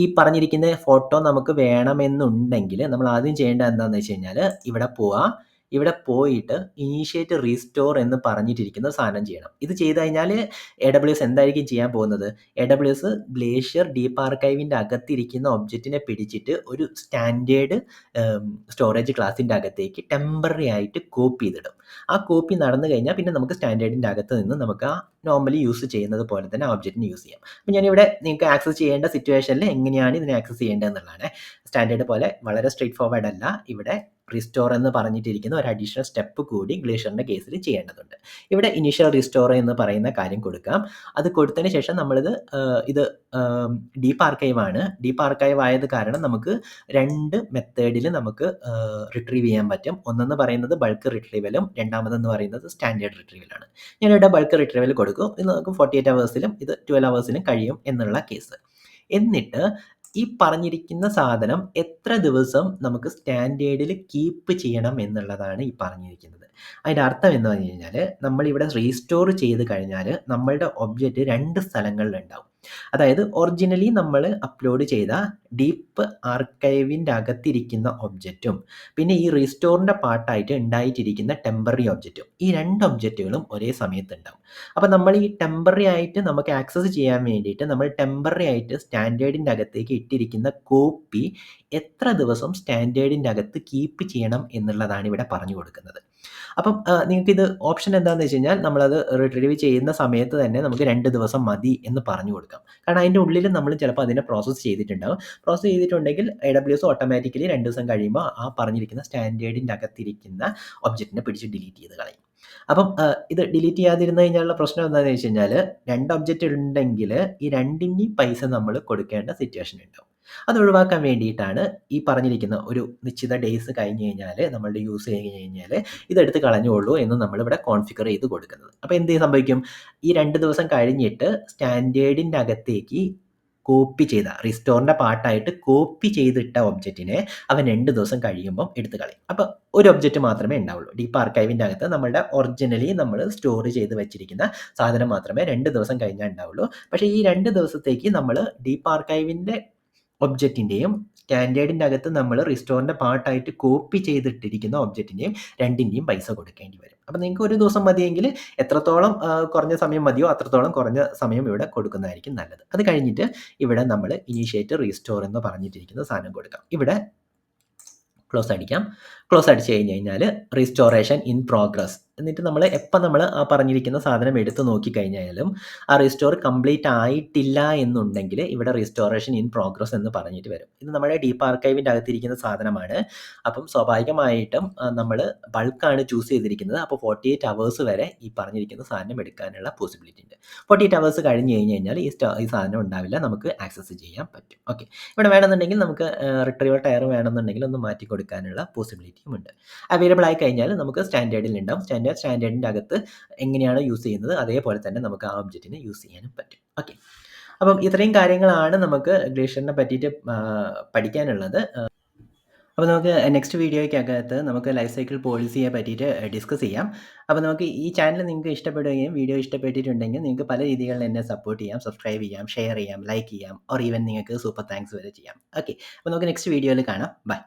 ഈ പറഞ്ഞിരിക്കുന്ന ഫോട്ടോ നമുക്ക് വേണമെന്നുണ്ടെങ്കിൽ നമ്മൾ ആദ്യം ചെയ്യേണ്ടത് എന്താണെന്ന് വെച്ച് കഴിഞ്ഞാൽ ഇവിടെ പോയിട്ട് ഇനീഷ്യേറ്റ് റീസ്റ്റോർ എന്ന് പറഞ്ഞിട്ടിരിക്കുന്ന സാധനം ചെയ്യണം. ഇത് ചെയ്ത് കഴിഞ്ഞാൽ AWS എന്തായിരിക്കും ചെയ്യാൻ പോകുന്നത്? AWS ഗ്ലേഷ്യർ ഡീപ്പ് ആർക്കൈവിൻ്റെ അകത്തിരിക്കുന്ന ഒബ്ജക്റ്റിനെ പിടിച്ചിട്ട് ഒരു സ്റ്റാൻഡേർഡ് സ്റ്റോറേജ് ക്ലാസിൻ്റെ അകത്തേക്ക് ടെമ്പററി ആയിട്ട് കോപ്പി ചെയ്തിടും. ആ കോപ്പി നടന്നു കഴിഞ്ഞാൽ പിന്നെ നമുക്ക് സ്റ്റാൻഡേർഡിൻ്റെ അകത്ത് നിന്ന് നമുക്ക് ആ നോർമലി യൂസ് ചെയ്യുന്നത് പോലെ തന്നെ ഒബ്ജക്റ്റിന് യൂസ് ചെയ്യാം. അപ്പോൾ ഞാനിവിടെ നിങ്ങൾക്ക് ആക്സസ് ചെയ്യേണ്ട സിറ്റുവേഷനിൽ എങ്ങനെയാണ് ഇതിനെ ആക്സസ് ചെയ്യേണ്ടത് എന്നുള്ളതാണ്. സ്റ്റാൻഡേർഡ് പോലെ വളരെ സ്ട്രെയിറ്റ് ഫോർവേഡ് അല്ല. ഇവിടെ റിസ്റ്റോർ എന്ന് പറഞ്ഞിട്ടിരിക്കുന്ന ഒരു അഡീഷണൽ സ്റ്റെപ്പ് കൂടി ഗ്ലേഷ്യറിൻ്റെ കേസിൽ ചെയ്യേണ്ടതുണ്ട്. ഇവിടെ ഇനീഷ്യൽ റിസ്റ്റോർ എന്ന് പറയുന്ന കാര്യം കൊടുക്കാം. അത് കൊടുത്തതിന് ശേഷം ഇത് ഡീപ്പ് ആർക്കൈവ് ആയത് കാരണം നമുക്ക് 2 മെത്തേഡിൽ നമുക്ക് റിട്രീവ് ചെയ്യാൻ പറ്റും. ഒന്നെന്ന് പറയുന്നത് ബൾക്ക് റിട്രീവലും രണ്ടാമതെന്ന് പറയുന്നത് സ്റ്റാൻഡേർഡ് റിട്രീവലാണ്. ഞാനിവിടെ ബൾക്ക് റിട്രീവൽ കൊടുക്കും. ഇത് നമുക്ക് 48 അവേഴ്സിലും ഇത് 12 അവേഴ്സിലും കഴിയും എന്നുള്ള കേസ്. എന്നിട്ട് ഈ പറഞ്ഞിരിക്കുന്ന സാധനം എത്ര ദിവസം നമുക്ക് സ്റ്റാൻഡേർഡിൽ കീപ്പ് ചെയ്യണം എന്നുള്ളതാണ് ഈ പറഞ്ഞിരിക്കുന്നത്. അതിൻ്റെ അർത്ഥം എന്ന് പറഞ്ഞു കഴിഞ്ഞാൽ നമ്മളിവിടെ റീസ്റ്റോർ ചെയ്ത് കഴിഞ്ഞാൽ നമ്മളുടെ ഒബ്ജക്റ്റ് 2 സ്ഥലങ്ങളിലുണ്ടാവും. അതായത് ഒറിജിനലി നമ്മൾ അപ്ലോഡ് ചെയ്ത ഡീപ്പ് ആർക്കൈവിൻ്റെ അകത്തിരിക്കുന്ന ഒബ്ജക്റ്റും പിന്നെ ഈ റീസ്റ്റോറിൻ്റെ പാർട്ടായിട്ട് ഉണ്ടായിട്ടിരിക്കുന്ന ടെമ്പററി ഒബ്ജക്റ്റും, ഈ 2 ഒബ്ജക്റ്റുകളും ഒരേ സമയത്ത് ഉണ്ടാവും. അപ്പോൾ നമ്മൾ ഈ ടെമ്പററി ആയിട്ട് നമുക്ക് ആക്സസ് ചെയ്യാൻ വേണ്ടിയിട്ട് നമ്മൾ ടെമ്പററി ആയിട്ട് സ്റ്റാൻഡേർഡിൻ്റെ അകത്തേക്ക് ഇട്ടിരിക്കുന്ന കോപ്പി എത്ര ദിവസം സ്റ്റാൻഡേർഡിൻ്റെ അകത്ത് കീപ്പ് ചെയ്യണം എന്നുള്ളതാണ് ഇവിടെ പറഞ്ഞു കൊടുക്കുന്നത്. അപ്പം നിങ്ങൾക്കിത് ഓപ്ഷൻ എന്താണെന്ന് വെച്ച് കഴിഞ്ഞാൽ നമ്മളത് റിട്രീവ് ചെയ്യുന്ന സമയത്ത് തന്നെ നമുക്ക് 2 ദിവസം മതി എന്ന് പറഞ്ഞു കൊടുക്കാം. കാരണം അതിൻ്റെ ഉള്ളിൽ നമ്മൾ ചിലപ്പോൾ അതിനെ പ്രോസസ്സ് ചെയ്തിട്ടുണ്ടെങ്കിൽ AWS ഓട്ടോമാറ്റിക്കലി 2 ദിവസം കഴിയുമ്പോൾ ആ പറഞ്ഞിരിക്കുന്ന സ്റ്റാൻഡേർഡിൻ്റെ അകത്തിരിക്കുന്ന ഒബ്ജക്റ്റിനെ പിടിച്ച് ഡിലീറ്റ് ചെയ്ത് കളയും. അപ്പം ഇത് ഡിലീറ്റ് ചെയ്യാതിരുന്ന് കഴിഞ്ഞാലുള്ള പ്രശ്നം എന്താണെന്ന് വെച്ച് കഴിഞ്ഞാൽ 2 ഒബ്ജക്റ്റ് ഉണ്ടെങ്കിൽ ഈ രണ്ടിൻ്റെയും പൈസ നമ്മൾ കൊടുക്കേണ്ട സിറ്റുവേഷൻ ഉണ്ടാവും. അത് ഒഴിവാക്കാൻ വേണ്ടിയിട്ടാണ് ഈ പറഞ്ഞിരിക്കുന്ന ഒരു നിശ്ചിത ഡേയ്സ് കഴിഞ്ഞ് കഴിഞ്ഞാൽ നമ്മളുടെ യൂസ് കഴിഞ്ഞ് കഴിഞ്ഞാൽ ഇതെടുത്ത് കളഞ്ഞോളൂ എന്ന് നമ്മളിവിടെ കോൺഫിഗർ ചെയ്ത് കൊടുക്കുന്നത്. അപ്പോൾ എന്ത് സംഭവിക്കും? ഈ 2 ദിവസം കഴിഞ്ഞിട്ട് സ്റ്റാൻഡേർഡിൻ്റെ അകത്തേക്ക് കോപ്പി ചെയ്ത റിസ്റ്റോറിൻ്റെ പാർട്ടായിട്ട് കോപ്പി ചെയ്തിട്ട ഒബ്ജക്റ്റിനെ അവൻ 2 ദിവസം കഴിയുമ്പം എടുത്ത് കളയും. അപ്പോൾ ഒരു ഒബ്ജക്റ്റ് മാത്രമേ ഉണ്ടാവുള്ളൂ. ഡീപ്പ് ആർക്കൈവിൻ്റെ അകത്ത് നമ്മളുടെ ഒറിജിനലി നമ്മൾ സ്റ്റോർ ചെയ്ത് വെച്ചിരിക്കുന്ന സാധനം മാത്രമേ 2 ദിവസം കഴിഞ്ഞാൽ ഉണ്ടാവുള്ളൂ. പക്ഷേ ഈ 2 ദിവസത്തേക്ക് നമ്മൾ ഡീപ്പ് ആർക്കൈവിൻ്റെ ഒബ്ജക്റ്റിൻ്റെയും സ്റ്റാൻഡേർഡിൻ്റെ അകത്ത് നമ്മൾ റിസ്റ്റോറിൻ്റെ പാർട്ടായിട്ട് കോപ്പി ചെയ്തിട്ടിരിക്കുന്ന ഒബ്ജക്റ്റിൻ്റെയും രണ്ടിൻ്റെയും പൈസ കൊടുക്കേണ്ടി വരും. അപ്പോൾ നിങ്ങൾക്ക് ഒരു ദിവസം മതിയെങ്കിൽ എത്രത്തോളം കുറഞ്ഞ സമയം മതിയോ അത്രത്തോളം കുറഞ്ഞ സമയം ഇവിടെ കൊടുക്കുന്നതായിരിക്കും നല്ലത്. അത് കഴിഞ്ഞിട്ട് ഇവിടെ നമ്മൾ ഇനീഷ്യേറ്റ് റീസ്റ്റോർ എന്ന് പറഞ്ഞിട്ടിരിക്കുന്ന സാധനം കൊടുക്കാം. ഇവിടെ ക്ലോസ് അടിക്കാം. ക്ലോസ് അടിച്ച് കഴിഞ്ഞ് കഴിഞ്ഞാൽ റീസ്റ്റോറേഷൻ ഇൻ പ്രോഗ്രസ് എന്നിട്ട് നമ്മൾ എപ്പോൾ നമ്മൾ ആ പറഞ്ഞിരിക്കുന്ന സാധനം എടുത്ത് നോക്കിക്കഴിഞ്ഞാലും ആ റീസ്റ്റോർ കംപ്ലീറ്റ് ആയിട്ടില്ല എന്നുണ്ടെങ്കിൽ ഇവിടെ റീസ്റ്റോറേഷൻ ഇൻ പ്രോഗ്രസ് എന്ന് പറഞ്ഞിട്ട് വരും. ഇത് നമ്മുടെ ഡീപ്പ് ആർക്കൈവിൻ്റെ അകത്തിരിക്കുന്ന സാധനമാണ്. അപ്പം സ്വാഭാവികമായിട്ടും നമ്മൾ ബൾക്കാണ് ചൂസ് ചെയ്തിരിക്കുന്നത്. അപ്പോൾ 48 അവേഴ്സ് വരെ ഈ പറഞ്ഞിരിക്കുന്ന സാധനം എടുക്കാനുള്ള പോസിബിലിറ്റി ഉണ്ട്. 48 അവേഴ്സ് കഴിഞ്ഞ് കഴിഞ്ഞാൽ ഈ സാധനം ഉണ്ടാവില്ല, നമുക്ക് ആക്സസ് ചെയ്യാൻ പറ്റും. ഓക്കെ, ഇവിടെ വേണമെന്നുണ്ടെങ്കിൽ നമുക്ക് റിട്രീവർ ടയർ വേണമെന്നുണ്ടെങ്കിൽ ഒന്ന് മാറ്റി കൊടുക്കാനുള്ള പോസിബിലിറ്റിയും ഉണ്ട്. അവൈലബിൾ ആയി കഴിഞ്ഞാൽ നമുക്ക് സ്റ്റാൻഡേർഡിൽ ഉണ്ടാവും. സ്റ്റാൻഡേർഡിൻ്റെ അകത്ത് എങ്ങനെയാണ് യൂസ് ചെയ്യുന്നത് അതേപോലെ തന്നെ നമുക്ക് ആ ഒബ്ജക്റ്റിനെ യൂസ് ചെയ്യാനും പറ്റും. ഓക്കെ, അപ്പം ഇത്രയും കാര്യങ്ങളാണ് നമുക്ക് ഗ്ലേഷ്യറിനെ പറ്റിയിട്ട് പഠിക്കാനുള്ളത്. അപ്പോൾ നമുക്ക് നെക്സ്റ്റ് വീഡിയോയ്ക്കകത്ത് നമുക്ക് ലൈഫ് സൈക്കിൾ പോളിസിയെ പറ്റിയിട്ട് ഡിസ്കസ് ചെയ്യാം. അപ്പോൾ നമുക്ക് ഈ ചാനൽ നിങ്ങൾക്ക് ഇഷ്ടപ്പെടുകയും വീഡിയോ ഇഷ്ടപ്പെട്ടിട്ടുണ്ടെങ്കിൽ നിങ്ങൾക്ക് പല രീതികളിൽ എന്നെ സപ്പോർട്ട് ചെയ്യാം, സബ്സ്ക്രൈബ് ചെയ്യാം, ഷെയർ ചെയ്യാം, ലൈക്ക് ചെയ്യാം, ഓർ ഈവൻ നിങ്ങൾക്ക് സൂപ്പർ താങ്ക്സ് വരെ ചെയ്യാം. ഓക്കെ, അപ്പോൾ നമുക്ക് നെക്സ്റ്റ് വീഡിയോയിൽ കാണാം. ബൈ.